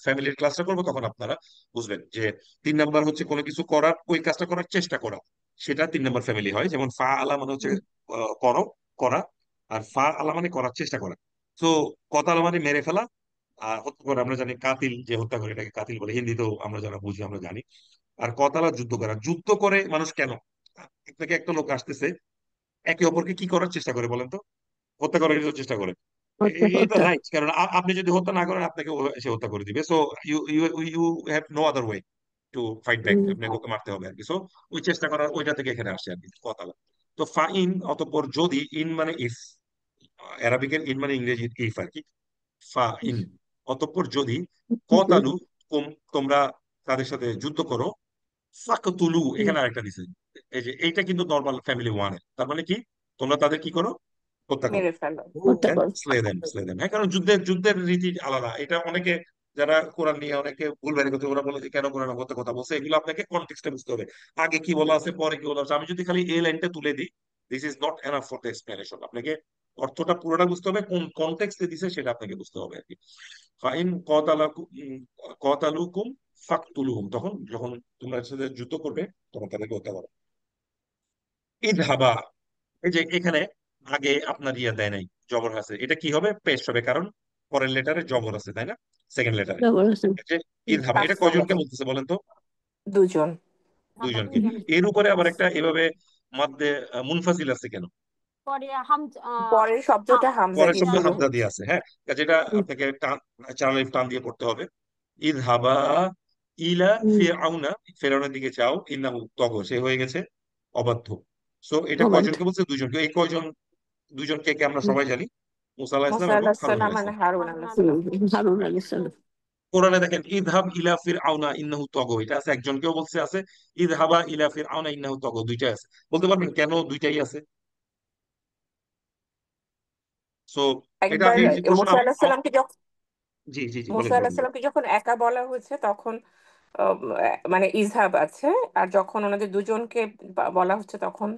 ফ্যামিলির ক্লাসটা করবো তখন আপনারা বুঝবেন যে 3 নাম্বার হচ্ছে কোনো কিছু করার, ওই কাজটা করার চেষ্টা করা, সেটা 3 নাম্বার ফ্যামিলি হয়। যেমন ফাআলা মানে হচ্ছে করো, করা, আর ফাআলা মানে করার চেষ্টা করা। তো কতালা মানে মেরে ফেলা, আর হত্যা করে আমরা জানি কাতিল, যে হত্যা করে এটাকে কাতিল বলে, হিন্দিতেও আমরা যারা বুঝি আমরা জানি। আর কতালা যুদ্ধ করা, যুদ্ধ করে মানুষ কেন? আপনাকে একটা লোক আসতেছে, একে অপরকে কি করার চেষ্টা করে বলেন তো? হত্যা করার কিছু চেষ্টা করে। হত্যা এটা হত্যা। রাইট, কারণ আপনি যদি হত্যা না করেন আপনাকে সে হত্যা করে দিবে। So you you you have no other way to fight back, আপনাকে ওকে মারতে হবে আর কি। সো ওই চেষ্টা করার ওইটা থেকে এখানে আসছে আর কি কথা। তো ফাইন অতঃপর যদি, ইন মানে ইফ, অ্যারাবিকের ইন মানে ইংরেজি ইফ আর কি। ফাইন অতঃপর যদি, কতালু তোমরা তাদের সাথে যুদ্ধ করো, ফাকতুলু এখানে আরেকটা দিছে। এই যে এইটা কিন্তু নর্মাল ফ্যামিলি ওয়ানের, তার মানে কি? তোমরা তাদের কি করো? হত্যা করো। মেরে ফেলা। হত্যা কর। স্লে দেম, স্লে দেম, হ্যাঁ। কারণ যুদ্ধের রীতি আলাদা। এটা অনেকে যারা কোরআন নিয়ে অনেকে ভুলভাল করতে, ওরা বলে যে কেন কোরআন কত কথা বলছে, এগুলো আপনাকে কনটেক্সটে বুঝতে হবে। আগে কি বলা আছে, পরে কি বলা আছে। আমি যদি খালি এই লাইনটা তুলে দিই, this is not enough for the explanation. আপনাকে অর্থটা পুরোটা বুঝতে হবে, কোন কনটেক্সটে দিছে সেটা আপনাকে বুঝতে হবে আর কি। ফাইন কতালুকুম ফাকতুলুহুম, তখন যখন তোমরা এর সাথে যুদ্ধ করবে তখন তাদেরকে হত্যা করো। ইদহাবা, এই যে এখানে আগে আপনার ইয়ে দেয় নাই, জবর আছে, এটা কি হবে? পেশ হবে, কারণ পরের লেটারে জবর আছে, তাই না? সেকেন্ড লেটারে। জবর হোসেন। যে ইদহাবা, এটা ফার্স্ট কয়জনকে ফ্যামিলি বলতেছে বলেন তো? দুজন। আবার দুইজনকে। দুইজন। এর উপরে আবার একটা এভাবে মাদ্দে মুনফাসিল আছে কেন? পরে হাম পরের শব্দটা হামজা পরের দিয়ে শব্দ শুরু হামজা হচ্ছে। দিয়ে আছে, হ্যাঁ। যেটা আপনাকে চার আলিফ টান দিয়ে পড়তে হবে। ইদহাবা ইলা ফিরআউনা, ফেরাউনের দিকে যাও, ইন্নাহু তগ, সে হয়ে গেছে অবাধ্য। সো এটা অবাধ্য। কয়জনকে বলছে? দুইজনকে। এই কয়জন? দুইজনকে কে আমরা সবাই জানি, মুসা আলাহিস মুসা সালাম এবং আলাহিস হারুন সালাম আলাহিস মানে সালাম। হারুন আলাহিস সালাম। হারুন আলাইহিস সালাম। কোরআনে দেখেন ইদহাব ইলা ফিরআউনা ইন্নাহু তাগা, এটা আছে, একজনকেও বলছে আছে। ইদহাবা ইলা ফিরআউনা ইন্নাহু তাগা, দুইটা আছে। বলতে পারবেন কেন দুইটাই আছে? সো এটা একবার এই যে কোশ্চেন, মুসা আলাহিস সালামকে যখন জি জি জি, বলেন মুসা বলেন আলাহিস বলেন। সালামকে যখন একা বলা হয়েছে তখন মানে ইজহাব আছে, আর যখন ওনাদের দুজনকে বলা হচ্ছে তখন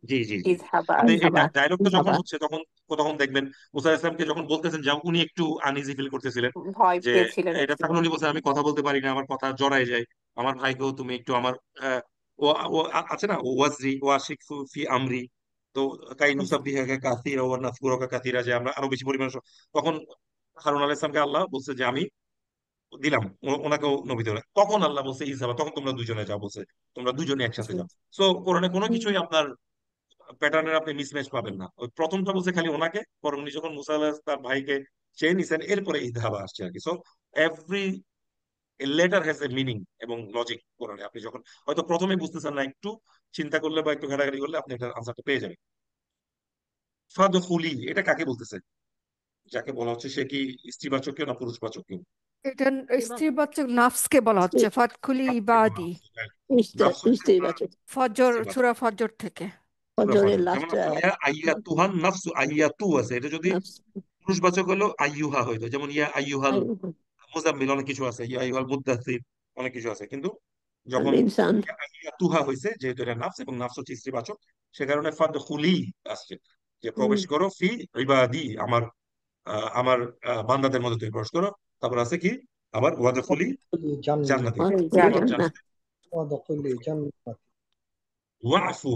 জি জি জি জি। ইজহাবা আপনি আছে। এই ইদহাবা। ডায়লগটা যখন ইদহাবা। হচ্ছে তখন তখন দেখবেন মুসা ইসলামকে যখন বলতেছেন, যে উনি একটু আনইজি ফিল করতেছিলেন, ভয় যে পেয়েছিলেন এটা একটু। তখন উনি বলছেন আমি কথা বলতে পারি না, আমার কথা জড়ায় যায়, আমার ভাইকেও তুমি একটু আমার আহ, ও ও আছে না, ওয়াজরি ওয়াশিক ফি আমরি, তো কাই নুসাব্বিহাকা কাসীরা ওয়া নাযকুরুকা কাসীরা, যে আমরা আরো বেশি পরিমাণে তখন হারুন আলাইহিস সালামকে আল্লাহ বলছে যে আমি দিলাম, ওনাকেও নবী দিলাম। তখন আল্লাহ বলছে ইসহাবা, তখন তোমরা দুজনে যাও বলছে, তোমরা দুজনে একসাথে যাও। সো কোরআনে কোনো কিছুই আপনার প্যাটার্নের আপনি মিসম্যাচ পাবেন না। ওই প্রথমটা বলছে খালি ওনাকে, পরে উনি যখন মুসা আলাহিস তার ভাইকে চেয়ে নিছেন, এরপরে ইদহাবা আসছে আর কি। So every letter has a meaning এবং লজিক কোরআনে। আপনি যখন হয়তো প্রথমে বুঝতেছেন না, একটু চিন্তা করলে বা একটু ঘাটাঘাটি করলে আপনি এটার আনসারটা পেয়ে যাবেন। ফাদখুলি, এটা কাকে বলতেছে? যাকে বলা হচ্ছে সে কি স্ত্রীবাচক কেউ না পুরুষবাচক কেউ? এটা এবার স্ত্রীবাচক নাফসকে বলা হচ্ছে ফাতখুলি ইবাদি। নাফস হচ্ছে আপনার স্ত্রীবাচক। ফজর, স্ত্রীবাচক, সূরা ফজর থেকে। সূরা ফজরের ফজর। যেমন লাস্ট আপনার আয়াত। ইয়া আইয়াতুহান নাফসু, আইয়াতু আছে, এটা যদি নাফস। পুরুষবাচক হলো আইয়ুহা হইতো, যেমন ইয়া আইয়ুহাল আল মুজাম্মিল, অনেক কিছু আছে, ইয়া আইয়ুহাল মুদ্দাসসির, অনেক কিছু আছে। কিন্তু যখন ইনসান। ইয়া আইয়াতুহা হয়েছে, যেহেতু এটা নাফস এবং নাফস হচ্ছে স্ত্রীবাচক, সে কারণে ফাদখুলি আসছে, যে প্রবেশ করো ফি ইবাদি, আমার বান্দাদের মধ্যে তুমি প্রবেশ করো। তারপর আছে কি আবার ওয়াদখুলি وادخلي جنة জান্নাতি, ওয়াদখুলি আমার জান্নাত। জান্নাহ। জান্নাতে وادخلي جنة ওয়াফু,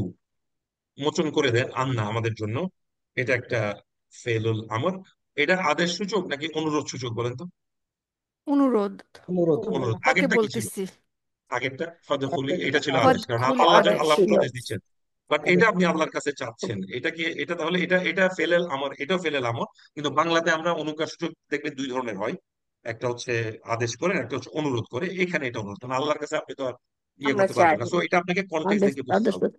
মোচন করে দেন আন্না আমাদের জন্য, এটা একটা ফেলুল আমর। এটা আদেশ সূচক নাকি অনুরোধ সূচক বলেন তো? অনুরোধ। অনুরোধ অনুরোধ। অনুরোধ ওকে আগেরটা কি ছিল? বলতেছি আগেরটা ফাদখুলি, এটা ছিল আদেশ আদেশ, কারণ ফাদখুলি আল্লাহ আদেশ। আল্লাহ ছিল আদেশ দিচ্ছেন। বাট এটা আদেশ। আপনি আল্লাহর কাছে চাচ্ছেন, এটা কি, এটা তাহলে এটা এটা ফেলেল আমর, এটাও ফেলেল আমর। কিন্তু বাংলাতে আমরা অনুজ্ঞা সূচক দেখবেন দুই ধরনের হয়, একটা হচ্ছে আদেশ করে, একটা হচ্ছে অনুরোধ করে। এখানে এটা অনুরোধ, কারণ আল্লাহর কাছে আপনি তো আর ইয়ে আমরা করতে চাই। পারবেন না। সো এটা আপনাকে কনটেক্সট আদেশ দেখে বুঝতে আদেশ হবে।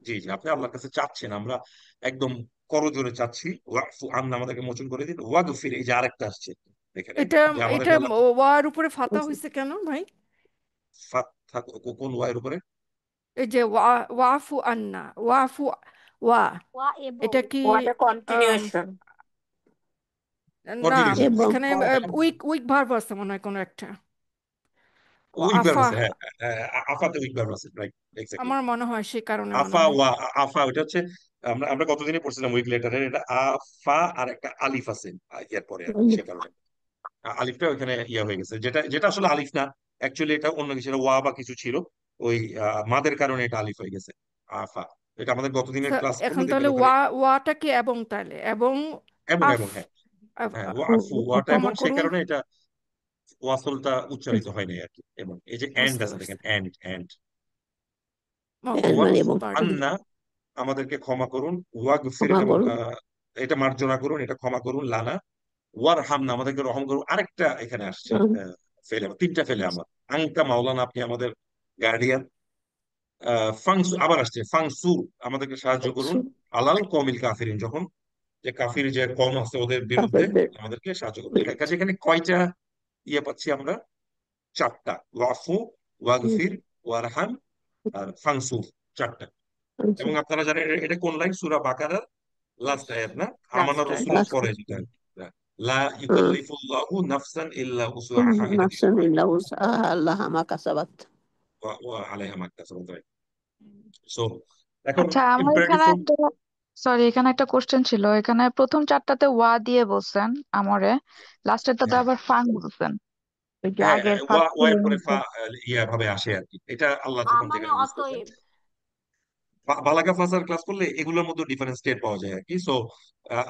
জি জি, আপনি আল্লাহর কাছে চাচ্ছেন, আমরা একদম করজোরে চাচ্ছি, ওয়াফু আন্না, আমাদেরকে মোচন করে দিন। ওয়াগফির, এই যে আরেকটা আসছে এখানে, এটা যে আমাদের এটা বেলা ওয়ার উপরে ফাতা হয়েছে কেন ভাই? ফাতহা, কোন ওয়ার উপরে? এই যে ওয়াফু আন্না, ওয়াফু, ওয়া, ওয়া এবং এটা কি ওয়াটা আম, কন্টিনিউশন। না, কন্টিনিউশন। এবং এখানে উইক উইক ভার্ব আছে মনে হয় কোনো একটা। উইক ভার্ব আফা, আছে, হ্যাঁ। আফাতে উইক ভার্ব আছে, রাইট, এক্স্যাক্টলি। আমার মনে হয় সে কারণে মনে আফা হয়। ওয়া, আফা ওটা হচ্ছে, আমরা আমরা কতদিনে পড়ছিলাম উইক লেটারের, এটা আফা আর একটা আলিফ আছে ইয়ার পরে আর কি, সে কারণে আলিফটা ওখানে ইয়া হয়ে গেছে, যেটা যেটা আসলে আলিফ না, অ্যাকচুয়ালি এটা অন্য কিছু, এটা ওয়া বা কিছু ছিল, ওই মাদের কারণে এটা আলিফ হয়ে গেছে, আফা। এটা আমাদের গতদিনের ক্লাস এখন পড়লে তাহলে দেখবেন ওখানে ওয়াটা কি এবং, তাহলে এবং এবং আফ, এবং, হ্যাঁ হ্যাঁ, আফ- ওয়াফু, ওয়াটা এবং, ক্ষমা সে করুন। কারণে এটা ওয়াসলটা উচ্চারিত হয় নাই আর কি। এবং এই যে এন্ড বুঝতে আছে পারছি। দেখেন, এন্ড এন্ড। ওকে। মানে ওয়াকফু এবং পারছি। আন্না, আমাদেরকে ক্ষমা করুন। ওয়াগফির, ক্ষমা এবং করুন। এটা মার্জনা করুন, এটা ক্ষমা করুন। লানা, ওয়ার হামনা, আমাদেরকে রহম করুন। আরেকটা এখানে আসছে ফেলে, তিনটা ফেলে আমার। আংটা মাওলানা, আপনি আমাদের গার্ডিয়ান। ফাংসু আবার আসছে, ফাংসু, আমাদেরকে সাহায্য করুন। আলাল কমিল কাফিরিন, যখন যে কাফির যে কম আছে ওদের বিরুদ্ধে কাফেরদের আমাদেরকে সাহায্য করুন। কাজে এখানে কয়টা ইয়ে পাচ্ছি আমরা? চারটা, ওয়াফু, ওয়াগফির, ওয়ারহাম, আর ফাংসুর, চারটা। এবং আপনারা জানেন এটা কোন লাইন? সূরা বাকারার লাস্ট আয়াত না? আমানা লাস্ট রাসূলের পরে যেটা, লা ইউকাল্লিফুল্লাহু নাফসান ইল্লা উসআহা, এটা দিতে নাফসান পারে, ইল্লা উসআহা লাহা মা কাসাবাত। ওয়া আলাইহা মা কাসাবাত। সো এখন আচ্ছা, আমার ইম্পারেটিভ এখানে ফর্ম। একটা, সরি, এখানে একটা কোশ্চেন ছিল। এখানে প্রথম চারটাতে ওয়া দিয়ে বলছেন আমরে, লাস্টেরটাতে হ্যাঁ আবার ফাং বলছেন, ওই যে হ্যাঁ, আগের ওয়া ফার্স্ট ওয়া এর পরে ফা, ইয়া ভাবে আসে আর কি। এটা আল্লাহ যখন মানে যেখানে ইউজ করবেন, অতএব। বালাগা ফাসার ক্লাস করলে এগুলোর মধ্যে ডিফারেন্স টের পাওয়া যায় আর কি। সো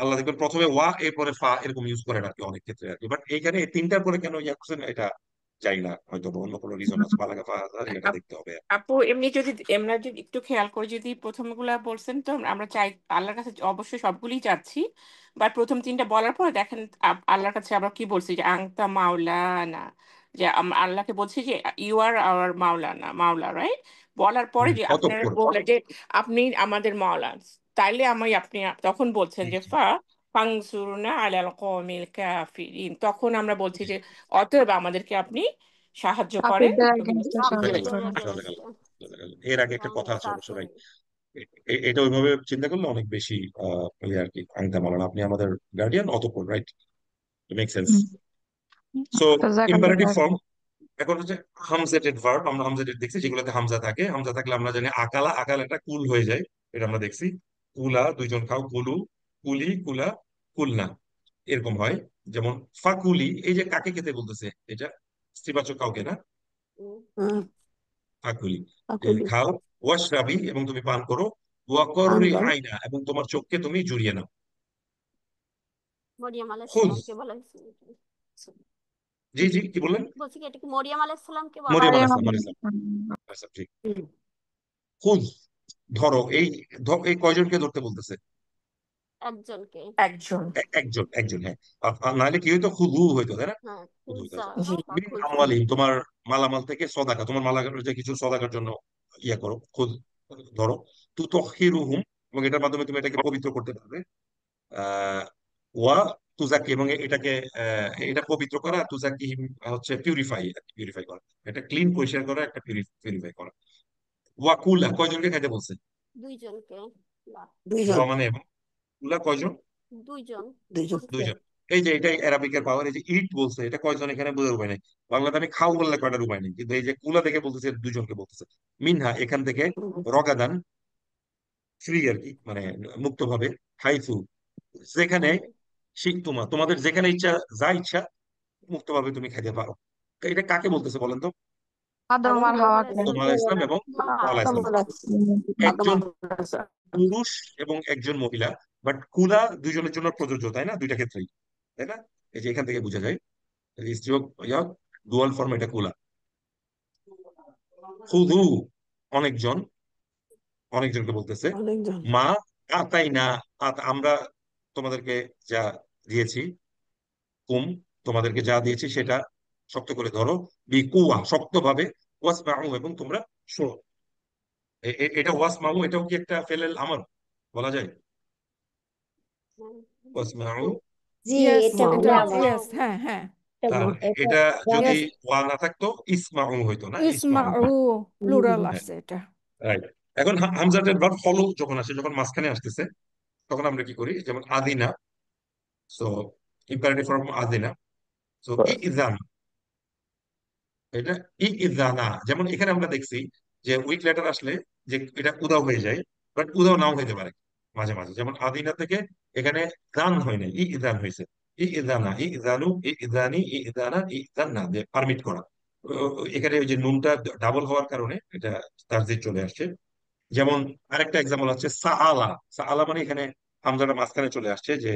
আল্লাহ দেখবেন প্রথমে ওয়া এরপরে ফা এরকম ইউজ করেন আর কি অনেক ক্ষেত্রে আর কি। বাট এইখানে এই তিনটার পরে কেন ইয়া করছেন এটা জানি না, হয়তো বা অন্য কোনো রিজন আছে। বালাগা ফাসার এটা দেখতে হবে। আপু এমনি যদি আমরা যদি একটু খেয়াল করি, যদি প্রথমগুলা বলছেন তো আমরা চাই আল্লাহর কাছে অবশ্যই সবগুলোই চাচ্ছি, বাট প্রথম তিনটা বলার পর দেখেন আল্লাহর কাছে আমরা কি বলছি, যে আংতা মাওলানা, যে আল্লাহকে বলছি যে ইউ আর আওয়ার মাওলানা, মাওলা, রাইট? বলার পরে যে আপনার অতঃপর, বলে যে আপনি আমাদের মাওলা, তাইলে আমি আপনি তখন বলছেন জি যে জি ফাংসুরনা আলাল কওমিল কাফিরিন, তখন আমরা বলছি যে অতএব আমাদেরকে আপনি সাহায্য করেন। কাফিরদের এগেইনস্টে সোজা সাহায্য গেল, কাফেরদের করেন। সোজা গেল, এগেনস্টে সোজা গেল। এর আগে একটা কথা আছে অবশ্য, সাথে। রাইট। এটা ওইভাবে চিন্তা করলে অনেক বেশি ইয়ে আর কি। আংটা মালানা, আপনি আমাদের গার্ডিয়ান, অতঃপর, রাইট, মেক সেন্স। হুম, সো জাযাকাল্লাহ ইম্পারেটিভ খাইর। ফর্ম। এখন হচ্ছে হামজেটেড ভার্ব, আমরা হামজেটেড দেখছি যেগুলোতে হামজা থাকে। হামজা থাকলে আমরা জানি আকালা, আকাল একটা কুল হয়ে যায়, এটা আমরা দেখছি। কুলা, দুইজন খাও, কুলু, কুলি, কুলা, কুলনা, এরকম হয়। যেমন ফাকুলি, এই যে কাকে খেতে বলতেছে, এটা স্ত্রীবাচক কাউকে না, ফাকুলি, এই কাকুলি খাও। ওয়াশরাবি, এবং তুমি পান করো। পান ওয়াকর্রি করো। আইনা, এবং তোমার চোখকে তুমি জুড়িয়ে নাও। মরিয়ম খুদ, আলাইহিসসালামকে বলা হয়েছে নাকি? জি জি, কি বললেন? বলছি কি এটা কি মরিয়ম আলাইহিসসালামকে বলা মরিয়ম আরে হয়েছে? আলাইহিস সালাম, মরিয়ম আলাইহিস সালাম, জি। খুদ, ধরো। এই কয়জনকে ধরতে বলতেছে? একজনকে। একজন। একজন, একজন, হ্যাঁ। নাহলে কি হইতো? খুদু হইতো, তাই না? হ্যাঁ, খুদু হইতো। খুজা জি। বা মিন খুজু। আমওয়ালিহিম, তোমার মালামাল থেকে সদাকা, তোমার মালামাল যে কিছু সদাকার জন্য ইয়া করো, খুদ, ধরো। তুতাহহিরুহুম, এবং এটার মাধ্যমে তুমি এটাকে পবিত্র করতে পারবে। আহ ওয়া তুজাক্কি, এবং এটাকে এটা পবিত্র করা, তুজাক্কিহিম হচ্ছে পিউরিফাই, পিউরিফাই করা, এটা ক্লিন, পরিষ্কার করা, একটা পিউরিফাই করা। ওয়াকুলা, কয়জনকে খাইতে বলছে? দুইজনকে। বা দুইজন ওয়া মানে এবং, কুলা কয়জন? দুইজন। দুইজন দুইজন। এই যে এটাই অ্যারাবিকের পাওয়ার। এই যে ইট বলছে, এটা কয়জন এখানে বোঝার উপায় নেই। বাংলাতে আমি খাও বললে কয়টার উপায় নেই, কিন্তু এই যে কুলা থেকে বলতেছে, দুজনকে বলতেছে। মিনহা, এখান থেকে। রগাদান, ফ্রি আর কি, মানে মুক্তভাবে। হাইফু, যেখানে। শিখতুমা, তোমাদের যেখানে ইচ্ছা, যা ইচ্ছা মুক্তভাবে তুমি খাইতে পারো। তো এটা কাকে বলতেছে বলেন তো? আদম এবং আর মোহাম্মদ হাওয়া আদম আলাইহিস সালাম এবং হাওয়া আলাইহিস সালাম। আদম একজন আলাইহিস পুরুষ এবং একজন মহিলা, বাট কুলা দুজনের জন্য প্রযোজ্য, তাই না? দুইটা ক্ষেত্রেই, তাই না? এই যে এখান থেকে বোঝা যায় স্ত্রী হোক ইয়া, ডুয়াল ফর্ম এটা কুলা। খুদু অনেকজন, অনেকজনকে বলতেছে। অনেকজন। মা আতাইনা, আমরা তোমাদেরকে যা দিয়েছি, কুম তোমাদেরকে যা দিয়েছি সেটা শক্ত করে ধরো, বি কুয়া শক্তভাবে, ওয়াসমাউ এবং তোমরা শোনো। এটা ওয়াসমাউ, এটাও কি একটা ফেলেল আমর বলা যায়? ওয়াসমাউ, জি ইয়েস এটা মাউ এটা ওয়াও ইয়েস, হ্যাঁ হ্যাঁ, তাহলে এটা এটা যদি ইয়েস, ওয়া না থাকতো ইসমাউ হইতো না, ইসমাউ। ইসমাউ প্লুরাল হ্যাঁ, আছে এটা। রাইট। এখন হামজাটের ভার্ব ফলো যখন আসে, যখন মাঝখানে আসতেছে, তখন আমরা কি করি? যেমন আদিনা, সো ইম্পারেটিভ ফর্ম আদিনা, সো ইযান, এটা ইযানা। যেমন এখানে আমরা দেখছি যে উইক লেটার আসলে যে এটা উদাও হয়ে যায়, বাট উদাও নাও হইতে পারে মাঝে মাঝে। যেমন আদিনা থেকে এখানে দান হয় না, ইযান হয়েছে। ইযানা, ইযানু, ইযানি, ইযানা, ইযান্না, যে পারমিট করা। এখানে ওই যে নুনটা ডাবল হওয়ার কারণে এটা তারজিদ চলে আসছে। যেমন আরেকটা এক্সাম্পল হচ্ছে সাআলা। সাআলা মানে এখানে হামজাটা মাঝখানে চলে আসছে, যে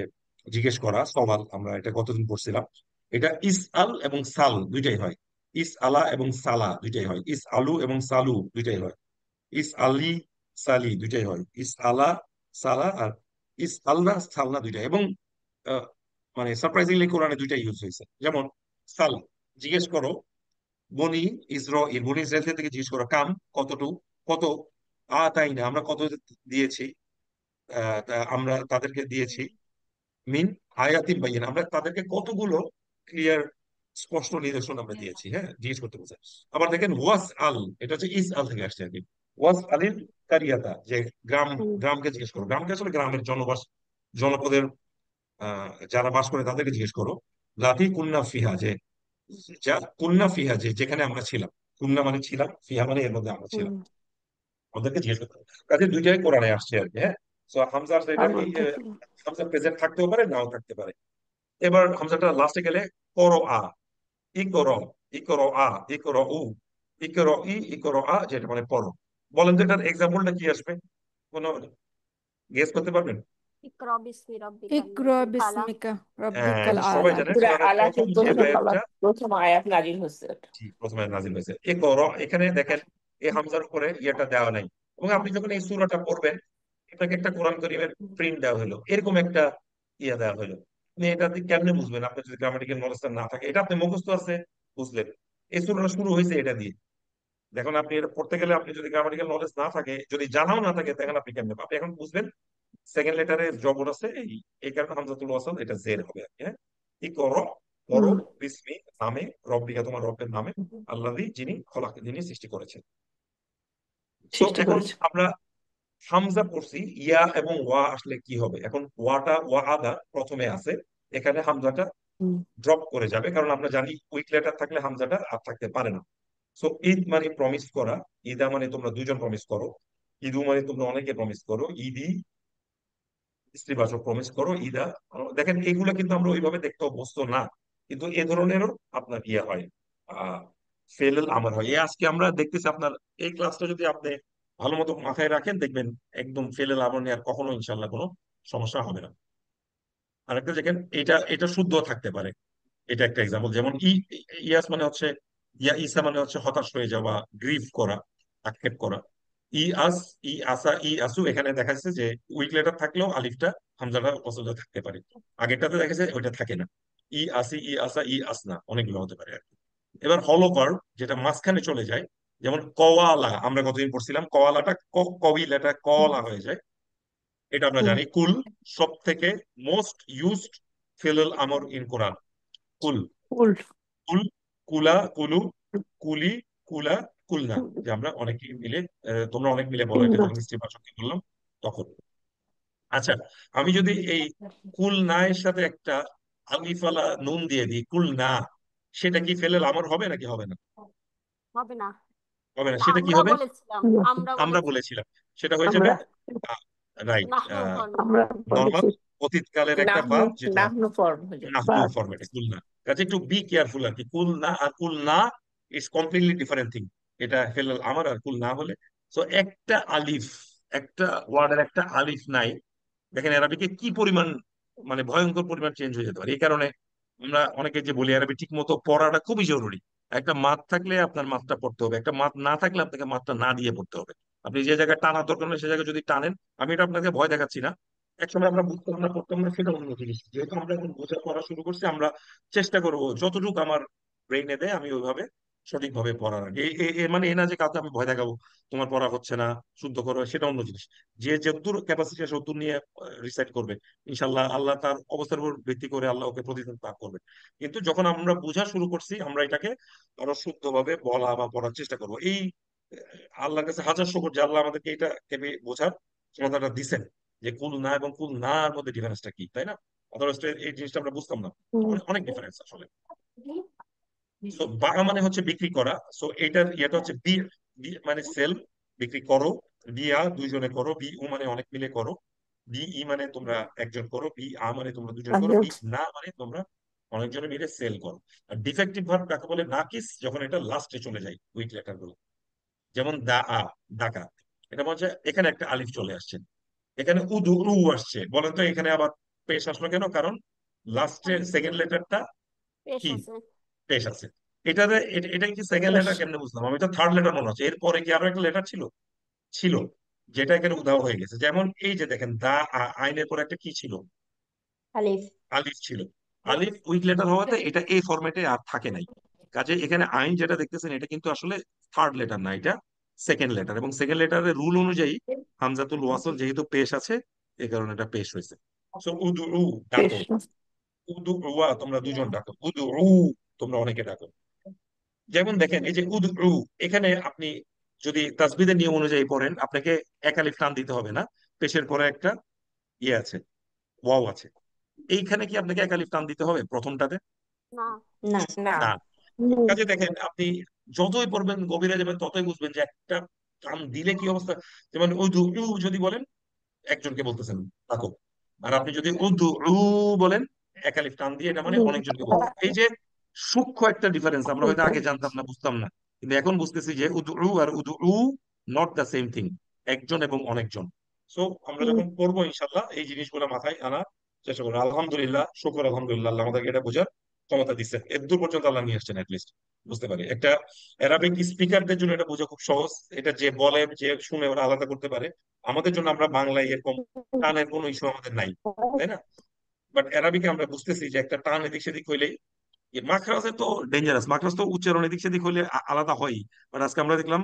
জিজ্ঞেস করা, সওয়াল। আমরা এটা কতদিন পড়ছিলাম, এটা ইস আল এবং সাল দুইটাই হয়। ইস আলা এবং সালা দুইটাই হয়। ইস আলু এবং সালু দুইটাই হয়। ইস আলি, সালি দুইটাই হয়। ইস আলা, সালা, আর ইস আল্লাহ, সালনা দুইটাই। এবং আহ, মানে সারপ্রাইজিংলি কোরআনে দুইটাই ইউজ হয়েছে। যেমন সাল, জিজ্ঞেস করো, বনি ইসরাইল, বনি ইসরাইল থেকে জিজ্ঞেস করো, কাম কতটুকু, কত, তাই না আমরা কত দিয়েছি, আমরা তাদেরকে দিয়েছি, মিন আয়াতিন বাইয়িনা, আমরা তাদেরকে কতগুলো ক্লিয়ার স্পষ্ট নিদর্শন আমরা দিয়েছি। হ্যাঁ, জিজ্ঞেস করতে বলছে। আবার দেখেন ওয়াস আল, এটা হচ্ছে ইস আল থেকে আসছে আর কি। ওয়াস আলিল কারিয়াতা, যে গ্রাম, গ্রামকে জিজ্ঞেস করো। গ্রামকে আসলে গ্রামের জনবাস, জনপদের যারা বাস করে তাদেরকে জিজ্ঞেস করো। লাতি কুন্না ফিহা, যে যা কুন্না ফিহা, যে যেখানে আমরা ছিলাম। কুন্না মানে ছিলাম, ফিহা মানে এর মধ্যে আমরা ছিলাম, ওদেরকে জিজ্ঞেস করতে হবে। কাজে দুইটাই কোরআনে আসছে আর কি। হ্যাঁ, সো হামজা, এটা তার মধ্যে হামজা প্রেজেন্ট থাকতেও পারে, নাও থাকতে পারে। এবার হামজাটা লাস্টে গেলে করো আ, ই করো, ই করো আ, ই করো উ, ই করো ই করো আ, যেটা মানে পড়ো। বলেন তো এটার এক্সাম্পলটা কি আসবে? কোনো গেস করতে পারবেন? ইকরা বিসমি ইকরা রাব্বিকাল্লাযী খালাক। বিসমিকা হ্যাঁ, রাব্বিকাল এটা সবাই আলা। জানে, সূরা কোরআনের আলাকের প্রথম যে প্রথম আয়াতটা, প্রথম আয়াত নাজিল হচ্ছে এটা। প্রথমে নাজিল হয়েছে এ করো। এখানে দেখেন এই হামজার উপরে ইয়েটা দেওয়া নাই। এবং আপনি যখন এই সূরাটা পড়বেন, আপনাকে একটা কোরআন করিমের প্রিন্ট দেওয়া হলো, এরকম একটা ইয়ে দেওয়া হলো। আপনি এটা দিয়ে কেমনে বুঝবেন? আপনার যদি গ্রামাটিক্যাল নলেজটা না থাকে, এটা আপনি মুখস্থ আছে, বুঝলেন এই সূরাটা শুরু হয়েছে এটা দিয়ে। দেখুন, আপনি এটা পড়তে গেলে আপনি যদি গ্রামাটিক্যাল নলেজ না থাকে, যদি জানাও না থাকে, তখন আপনি কেমনে, আপনি এখন বুঝবেন সেকেন্ড লেটারে জবর আছে, এই কারণে হামজাতুল ওয়াসাল এটা জের হবে আর কি। হ্যাঁ, ই করো, করো বিসমি, নামে, রব্বিকা তোমার রব্বের নামে, আল্লাযী যিনি খলাক, যিনি সৃষ্টি করেছেন। তো সৃষ্টি এখন করেছে। আমরা হামজা পড়ছি, ইয়া এবং ওয়া আসলে কি হবে? এখন ওয়াটা, ওয়া আদা প্রথমে আছে, এখানে হামজাটা ড্রপ করে যাবে, কারণ আমরা জানি উইক লেটার থাকলে হামজাটা আর থাকতে পারে না। সো ঈদ মানে প্রমিস করা, ঈদা মানে তোমরা দুজন প্রমিস করো, ঈদু মানে তোমরা অনেকে প্রমিস করো, ঈদি স্ত্রীবাচক প্রমিস করো, ঈদা। দেখেন এগুলো কিন্তু আমরা ওইভাবে দেখতে অভ্যস্ত না, কিন্তু এ ধরনেরও আপনার ইয়ে হয়, আহ ফেলেল আমার হয়। আজকে আমরা দেখতেছি আপনার এই ক্লাসটা যদি আপনি ভালো মতো মাথায় রাখেন, দেখবেন একদম ফেলেল আমল নিয়ে আর কখনো ইনশাল্লাহ কোনো সমস্যা হবে না। আরেকটা দেখেন, এটা এটা শুদ্ধ থাকতে পারে, এটা একটা এক্সাম্পল। যেমন ইয়াস মানে হচ্ছে, ইয়া ইসা মানে হচ্ছে হতাশ হয়ে যাওয়া, গ্রিভ করা, আক্ষেপ করা। ই আস, ই আসা, ই আসু, এখানে দেখা যাচ্ছে যে উইক লেটার থাকলেও আলিফটা, হামজাটা পছন্দ থাকতে পারে। আগেরটাতে দেখা যাচ্ছে ওইটা থাকে না। ই আসি, ই আসা, ই আসনা, অনেকগুলো হতে পারে আর কি। এবার হলো ভার্ব, যেটা মাঝখানে চলে যায়। যেমন কওয়ালা, আমরা কতদিন পড়ছিলাম, কওয়ালাটা কবিলাটা কওয়ালা হয়ে যায়। এটা আমরা জানি। কুল সব থেকে মোস্ট ইউজড ফেলেল আমর ইন কোরআন। কুল, উল কুল, কুলা, কুলু, কুলি, কুলা, কুলনা, যে আমরা অনেকে মিলে, তোমরা অনেক মিলে বলো, এটা যখন স্ত্রীবাচককে বললাম তখন। আচ্ছা, আমি যদি এই কুল না এর সাথে একটা আলিফালা নুন দিয়ে দিই, কুল না, সেটা কি ফেলেল আমর হবে নাকি হবে না? হবে না। হবে না, এটা সেটা কি আমরা হবে? বলেছিলাম, আমরা আমরা বলেছিলাম। বলেছিলাম, সেটা হয়ে যাবে আমরা রাইট, নাহনু ফর্মে। আমরা নর্মাল বলেছি অতীতকালের একটা নাহনু ভাব, যেটা নাহনু ফর্ম হয়ে যাবে। নাহনু ফরম্যাটে, কুল না। কাজে একটু বি কেয়ারফুল আর কি। কুল না আর কুল না ইজ কমপ্লিটলি ডিফারেন্ট থিং। এটা ফেলাল আমার আর কুল না হলে, তো একটা আলিফ, একটা ওয়ার্ডের একটা আলিফ নাই, দেখেন অ্যারাবিকে কি পরিমাণ মানে ভয়ঙ্কর পরিমাণ চেঞ্জ হয়ে যেতে পারে। এই কারণে আমরা অনেকে যে বলি অ্যারাবি ঠিক মতো পড়াটা খুবই জরুরি। একটা মাত থাকলে আপনার মাতটা পড়তে হবে, একটা মাত না থাকলে আপনাকে মাতটা না দিয়ে পড়তে হবে। আপনি যে জায়গায় টানা দরকার নেই সে জায়গায় যদি টানেন, আমি এটা আপনাকে ভয় দেখাচ্ছি না, একসময় আমরা বুঝতাম না পড়তাম না সেটা অন্য জিনিস। যেহেতু আমরা এখন বোঝা পড়া শুরু করছি, আমরা চেষ্টা করবো যতটুকু আমার ব্রেইনে দেয় আমি ওইভাবে সঠিকভাবে পড়ার। আগে মানে এ না যে কাউকে আমি ভয় দেখাবো তোমার পড়া হচ্ছে না, শুদ্ধ করো, সেটা অন্য জিনিস। যে যতদূর ক্যাপাসিটি আছে ততদূর নিয়ে রিসাইট করবে, ইনশাল্লাহ আল্লাহ তার অবস্থার উপর ভিত্তি করে আল্লাহ ওকে প্রতিদিন তা করবে। কিন্তু যখন আমরা বোঝা শুরু করছি, আমরা এটাকে আরো শুদ্ধভাবে বলা বা পড়ার চেষ্টা করবো। এই আল্লাহর কাছে হাজার শুকর যে আল্লাহ আমাদেরকে এটা ভেবে বোঝার ক্ষমতাটা দিচ্ছেন, যে কুল না এবং কুল না এর মধ্যে ডিফারেন্সটা কি, তাই না? অথবা এই জিনিসটা আমরা বুঝতাম না, অনেক অনেক ডিফারেন্স আসলে। সো বা মানে হচ্ছে বিক্রি করা, সো এটার ইয়েটা হচ্ছে বি, মানে সেল, বিক্রি করো। বিয়া দুইজনে করো, বি উ মানে অনেক মিলে করো, বি ই মানে তোমরা একজন করো, বি আ মানে তোমরা দুজন করো, বি না মানে তোমরা অনেকজনে মিলে সেল করো। আর ডিফেক্টিভ ভার্ব কাকে বলে? নাকিস, যখন এটা লাস্টে চলে যায় উইক লেটার গুলো, যেমন দা আ, ডাকা, এটা বলছে এখানে একটা আলিফ চলে আসছে, এখানে উদু উ আসছে। বলেন তো এখানে আবার পেশ আসলো কেন? কারণ লাস্টের সেকেন্ড লেটারটা পেশ কি? আছে। পেশ আছে। এটাতে এটা কি সেকেন্ড বেশ। লেটার কেমনে বুঝলাম? আমি তো থার্ড লেটার মনে হচ্ছে, এরপরে কি আরো একটা লেটার ছিল? ছিল, যেটা এখানে উধাও হয়ে গেছে। যেমন এই যে দেখেন দা আইনের পরে একটা কি ছিল? আলিফ। আলিফ ছিল। আলিফ উইক লেটার হওয়াতে এটা এই ফরম্যাটে আর থাকে নাই। কাজে এখানে আইন যেটা দেখতেছেন এটা কিন্তু আসলে থার্ড লেটার না, এটা সেকেন্ড লেটার। এবং সেকেন্ড লেটারের রুল অনুযায়ী হামজাতুল ওয়াসল যেহেতু পেশ আছে, এই কারণে এটা পেশ হয়েছে। সো উদু উ, বেশ। ডাকো। উদু উয়া তোমরা দুজন ডাকো, উদু উ তোমরা অনেকে ডাকো। যেমন দেখেন এই যে উদু উ, এখানে আপনি যদি তাসবিদের নিয়ম অনুযায়ী পড়েন, আপনাকে এক আলিফ টান দিতে হবে না, পেশের পরে একটা ইয়ে আছে, ওয়াও আছে। এইখানে কি আপনাকে এক আলিফ টান দিতে হবে প্রথমটাতে? না। না না। না। কাজে দেখেন আপনি যতই পড়বেন গভীরে যাবেন ততই বুঝবেন যে একটা টান দিলে কি অবস্থা। যেমন উদু উ যদি বলেন, একজনকে বলতেছেন ডাকো। আর আপনি যদি উদু উ বলেন এক আলিফ টান দিয়ে, এটা মানে অনেকজনকে বলতেছেন। এই যে সূক্ষ্ম একটা ডিফারেন্স, আমরা হয়তো আগে জানতাম না, বুঝতাম না, কিন্তু এখন বুঝতেছি যে উদু উ আর উদু উ নট দ্য সেম থিং, একজন এবং অনেকজন। সো আমরা যখন পড়বো ইনশাল্লাহ এই জিনিসগুলো মাথায় আনার চেষ্টা করবো। আলহামদুলিল্লাহ, শুকর আলহামদুলিল্লাহ, আল্লাহ আমাদেরকে এটা বোঝার ক্ষমতা দিচ্ছেন, এর দূর পর্যন্ত আল্লাহ নিয়ে আসছেন অ্যাটলিস্ট বুঝতে পারি। একটা অ্যারাবিক স্পিকারদের জন্য এটা বোঝা খুব সহজ, এটা যে বলে যে শুনে ওরা আলাদা করতে পারে। আমাদের জন্য আমরা বাংলায় এরকম টানের কোনো ইস্যু আমাদের নাই, তাই না? বাট অ্যারাবিকে আমরা বুঝতেছি যে একটা টান এদিক সেদিক হইলেই, মাখরাজে তো ডেঞ্জারাস, মাখরাজ তো উচ্চারণ এদিক সেদিক হইলে আলাদা হয়। বাট আজকে আমরা দেখলাম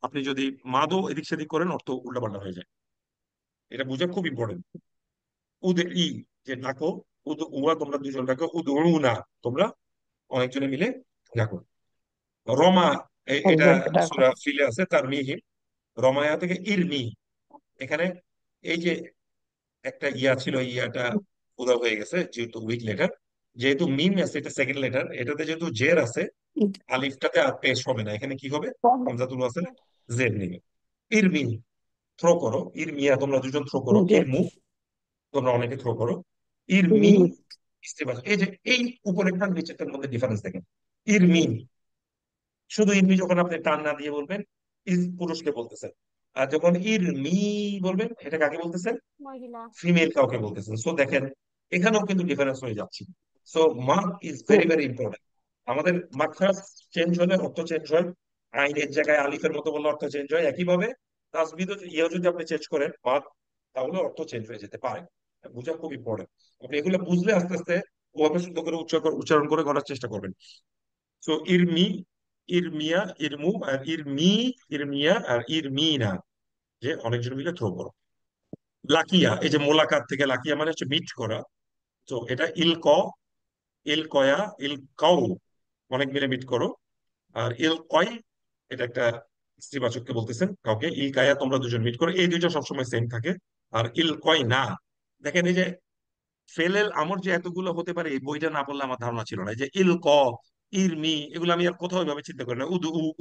আপনি যদি মাদও এদিক সেদিক করেন অর্থ উল্টাপাল্টা হয়ে যায়। এটা বোঝা খুব ইম্পর্টেন্ট। উদ ই, যে ডাকো, উদ উয়া তোমরা দুজন ডাকো, উদ না তোমরা অনেকজনে মিলে ডাকো। রমা, এটা একজনকে ডাকো। সূরা ফিলে আছে, তার মিহিম, রমায়া থেকে ইরমি। এখানে এই যে একটা ইয়া ছিল, ইয়াটা উধাও হয়ে গেছে যেহেতু উইক লেটার, যেহেতু মিম আছে এটা সেকেন্ড লেটার, এটাতে যেহেতু জের আছে, আলিফটাতে আর পেশ হবে না, এখানে কি হবে? হামজাতুল ওয়াসল জের নিবে। ইরমি, থ্রো করো। ইরমিয়া তোমরা দুজন থ্রো করো, ইরমু তোমরা অনেকে থ্রো করো। ইরমি স্ত্রী বাচক। এই যে এই উপরেরটার নিচেরটার মধ্যে ডিফারেন্স দেখেন। ইরমি, শুধু ইরমি যখন আপনি টান না দিয়ে বলবেন, পুরুষকে বলতেছেন। আর যখন ইরমি বলবেন, এটা কাকে বলতেছেন? মহিলা। ফিমেল কাউকে বলতেছেন। সো দেখেন এখানেও কিন্তু ডিফারেন্স হয়ে যাচ্ছে। So mark is very very important. আমাদের মাখরাজ চেঞ্জ হলে অর্থ চেঞ্জ হয়, আইনের জায়গায় আলিফের মতো বললে অর্থ চেঞ্জ হয়। একইভাবে তাসবিদ ইয়েও যদি আপনি চেঞ্জ করেন মার্ক, তাহলে অর্থ চেঞ্জ হয়ে যেতে পারে। বোঝা খুব ইম্পর্টেন্ট। আপনি এগুলো বুঝলে আস্তে আস্তে ওভাবে শুদ্ধ করে উচ্চারণ করে করার চেষ্টা করবেন। সো ইরমি, ইরমিয়া, ইরমু, আর ইরমি, ইরমিয়া, আর ইরমিনা, যে অনেকজন মিলে থ্রো করো। লাকিয়া, এই যে মোলাকাত থেকে লাকিয়া মানে হচ্ছে মিট করা। তো এটা ইল ক, ইল কয়া, ইল কাউ, অনেক মিলে মিট করো। আর ইল কয়, এটা একটা স্ত্রীবাচককে বলতেছেন কাউকে, ইল কায়া তোমরা দুজন মিট করো, এই দুইটা সবসময় সেম থাকে। আর ইল কয় না, দেখেন এই যে ফেলেল আমর যে এতগুলো হতে পারে, এই বইটা না পড়লে আমার ধারণা ছিল না। এই যে ইল ক, ইরমি, এগুলো আমি আর কোথাও ভাবে চিন্তা করি না।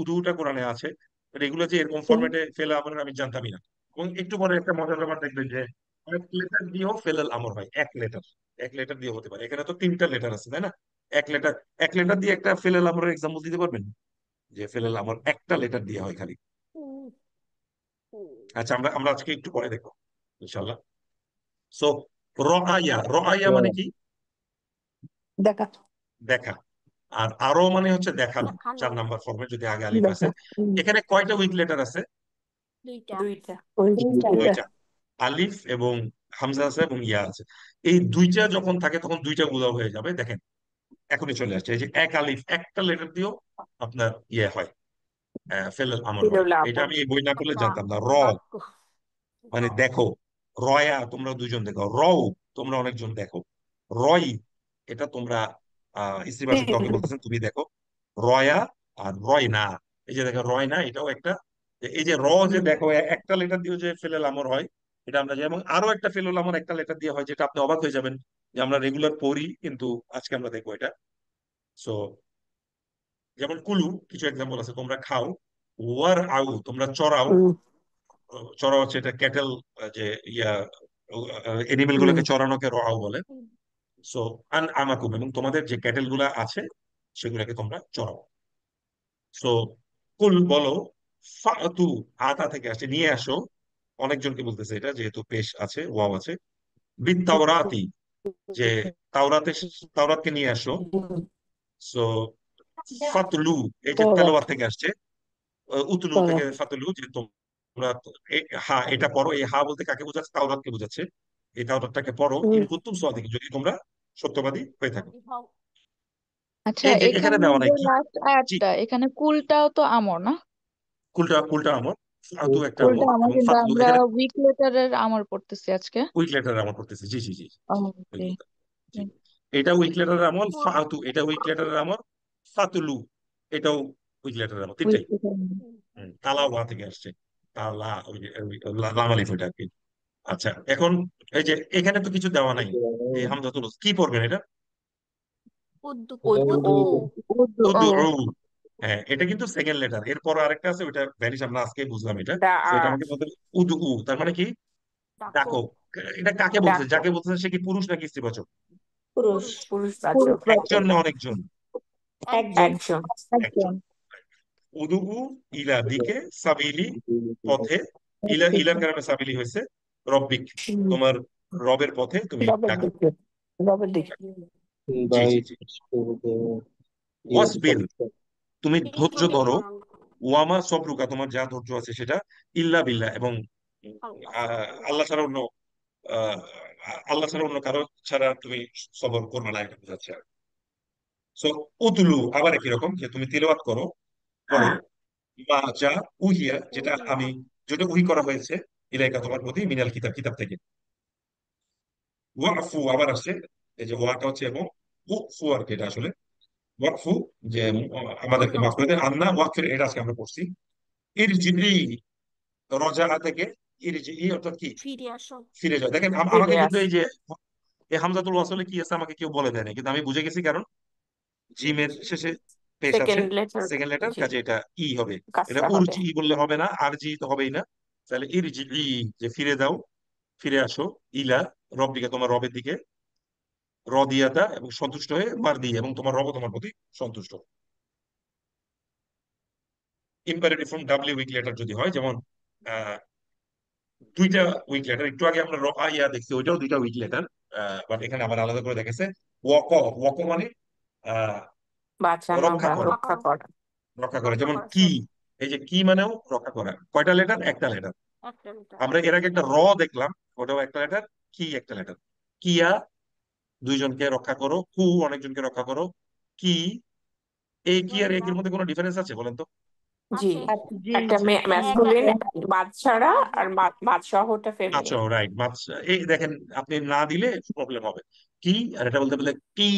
উদুটা কোরআনে আছে, but এগুলো যে এরকম ফরম্যাটে ফেলে আমর আমি জানতামই না। এবং একটু পরে একটা মজার ব্যাপার দেখবেন যে এক লেটার দিয়েও ফেলেল আমর হয়, এক লেটার, এক লেটার দিয়ে হতে পারে। এখানে তো তিনটা লেটার আছে, তাই না? এক লেটার, এক লেটার দিয়ে একটা ফেলেল আমরের এক্সাম্পল দিতে পারবেন? যে ফেলেল আমার একটা লেটার দিয়ে হয় খালি। হুম, হুম। আচ্ছা, আমরা আমরা আজকে একটু পরে দেখবো ইনশাল্লাহ। সো রআয়া, রআয়া মানে কি? দেখা দেখা। আর আরো মানে হচ্ছে দেখানো, দেখানো। 4 নাম্বার ফর্মে যদি আগে আলিফ আছে। দেখা এখানে কয়টা উইক লেটার আছে? দুইটা। দুইটা। ওই তিনটা। দুইটা দুইটা। আলিফ এবং হামজা আছে এবং ইয়া আছে। এই দুইটা যখন থাকে তখন দুইটা উদাও হয়ে যাবে। দেখেন এখনই চলে আসছে, এই যে এক আলিফ একটা লেটার দিয়েও আপনার ইয়ে হয়, ফেলেল আমর হয়। ফিলুল এটা আমর। আমি এই বই না পড়লে একটা জানতাম না। বাক্য। মানে দেখো, রয়া তোমরা দুইজন দেখো, রও তোমরা অনেকজন দেখো, রয় এটা তোমরা স্ত্রীবাচক কাউকে বলতেছেন তুমি দেখো, রয়া আর রয় না। এই যে দেখো রয় না, এটাও একটা। এই যে যে দেখো একটা লেটার দিয়ে যে ফেলেল আমর হয়, এটা আমরা এবং আরো একটা ফেলুল আমর একটা লেটার দিয়ে হয়, যেটা আপনি অবাক হয়ে যাবেন যে আমরা রেগুলার পড়ি কিন্তু আজকে আমরা দেখবো এটা। সো যেমন কুলু, কিছু এক্সাম্পল আছে, তোমরা খাও। ওয়ার আউ তোমরা চড়াও। চড়া হচ্ছে এটা ক্যাটেল, যে ইয়া এনিমেল গুলোকে চড়ানোকে রাও বলে। সো আন আমাকুম, এবং তোমাদের যে ক্যাটেল গুলা আছে সেগুলোকে তোমরা চড়াও। সো কুল বলো, ফাতু আতা থেকে আসছে নিয়ে আসো, অনেকজনকে বলতেছে এটা যেহেতু পেশ আছে, ওয়াও আছে। বিদ তাওরাতি, যে তাওরাতে, তাওরাতকে নিয়ে আসো। সো ফাতলু, এই যে তেলাওয়াত থেকে আসছে, উতলু থেকে ফাতলু, যে তোমরা হা এটা পড়ো। এই হা বলতে কাকে বোঝাচ্ছে? তাওরাতকে বোঝাচ্ছে। এই তাওরাতটাকে পড়ো, ইন কুনতুম সাদিকিন, যদি তোমরা সত্যবাদী হয়ে থাকো। আচ্ছা, এই যে এখানে এখানে দেওয়া নাই যে কি? লাস্ট জি, আয়াতটা, এখানে কুলটাও তো আমর না? কুলটা কুলটা আমর, ফাতু একটা কুলটা আমর, আমর, এবং কিন্তু ফাতলু আমরা এখানে উইক লেটারের আমর পড়তেছি আজকে। উইক লেটার আমর করতেছে। জি জি জি, উইক ওকে। লেটার, জি। এটা উইক লেটারের আমল ফাতু, এটা উইক লেটারের আমল ফাতুলু, এটাও উইক লেটারের আমল, উইক তিনটাই। তালা ওয়া থেকে আসছে, তালা লাম আলিফ ওইটা আর কি। আচ্ছা, এখন এই যে এখানে তো কিছু দেওয়া নাই, এই হামজাতুল কি পড়বেন এটা? ও। উদু। হ্যাঁ, এটা কিন্তু সেকেন্ড লেটার, এরপর আরেকটা আছে, ওইটা ভ্যানিশ, আমরা আজকে বুঝলাম এটা। দা তো এটা আমাকে বলতে, উদু, তার মানে কি? ডাকো। ডাকো। এটা কাকে বলছে? ডাকো। যাকে বলতেছে সে কি পুরুষ নাকি স্ত্রীবাচক? পুরুষ পুরুষবাচক। একজন না অনেকজন? একজন। একজন। একজন। উদু ইলা দিকে, সাবিলি পথে, ইলার কারণে সাবিলি হয়েছে, রব্বিক তোমার রবের পথে তুমি রবের ডাকো। দিকে রবের দিকে জি জি জি। ওয়াসবির, তুমি ধৈর্য ধৈর্য ধরো। ধারণ করো। ওয়ামা সবরুকা, তোমার যা ধৈর্য আছে সেটা, ইল্লা বিল্লাহ, এবং আল্লাহ আল্লাহ ছাড়া অন্য, আহ, আল্লাহ ছাড়া অন্য কারো ছাড়া তুমি সবর করবে না, এটা বোঝাচ্ছে। সো উতলু আবার একই রকম, যে তুমি তিলাওয়াত করো, পড়ো। মা যা উহিয়া, যেটা উহিয়া। আমি, যেটা উহি করা হয়েছে, ইলাইকা তোমার প্রতি, মিনাল কিতাব, কিতাব থেকে। ওয়াকফু আবার আসছে, এই যে ওয়াটা হচ্ছে এবং উফু আর কি, এটা আসলে ওয়াকফু, যে আমাদেরকে শূন্য। মাফ করে দেন। আন্না ওয়াকফির, এটা আজকে আমরা পড়ছি। ইরজিই, রজা থেকে, ইরজিই অর্থাৎ কি? ফিরে আসো। ফিরে যাও। দেখেন আমাকে ফিরে কিন্তু আস। এই যে এই হামজাতুল ওয়াসলে কি আছে আমাকে কেউ বলে দেয় না, কিন্তু আমি বুঝে গেছি, কারণ জিমের শেষে পেশ আছে, সেকেন্ড লেটার। সেকেন্ড লেটার, জি। কাজে এটা ই হবে। এটা কাজটা হবে। উরজি ই বললে হবে না, আর জি তো হবেই না। তাহলে ইরজি ই, যে ফিরে দাও, ফিরে আসো। ইলা রব্বিকা, তোমার রবের দিকে, রদিয়াতা, এবং সন্তুষ্ট হয়ে, মার দিয়ে, এবং তোমার রব তোমার প্রতি সন্তুষ্ট। Imperative form W weak letter যদি হয়, যেমন আহ, দুইটা উইক লেটার, একটু আগে আমরা ইয়া দেখছি, ওইটাও দুইটা উইক লেটার, বাট এখানে আবার আলাদা করে দেখেছে। ওয়াক, ওয়াক মানে আহ, বাঁচানো রক্ষা বা করা, রক্ষা রক্ষা করো। করা। রক্ষা করে। রক্ষা যেমন করা কি, এই যে কি মানেও রক্ষা করা। কয়টা লেটার? একটা লেটার। একটা মিটার। আমরা এর আগে একটা দেখলাম, ওটাও একটা লেটার। কি একটা লেটার। কিয়া দুইজনকে রক্ষা করো, কু অনেকজনকে রক্ষা করো। কি, এই কি আর রইলা একের মধ্যে কোনো ডিফারেন্স আছে বলেন তো? জি। আছে। জি একটা জি এক ম্যাসকুলিন, বাদশারা, মাঝে। আর বাদশাহটা আচ্ছা, ফেমিনিন। রাইট, মাছ। এই দেখেন, আপনি না দিলে প্রবলেম হবে। কি, আর এটা বলতে বললে কি,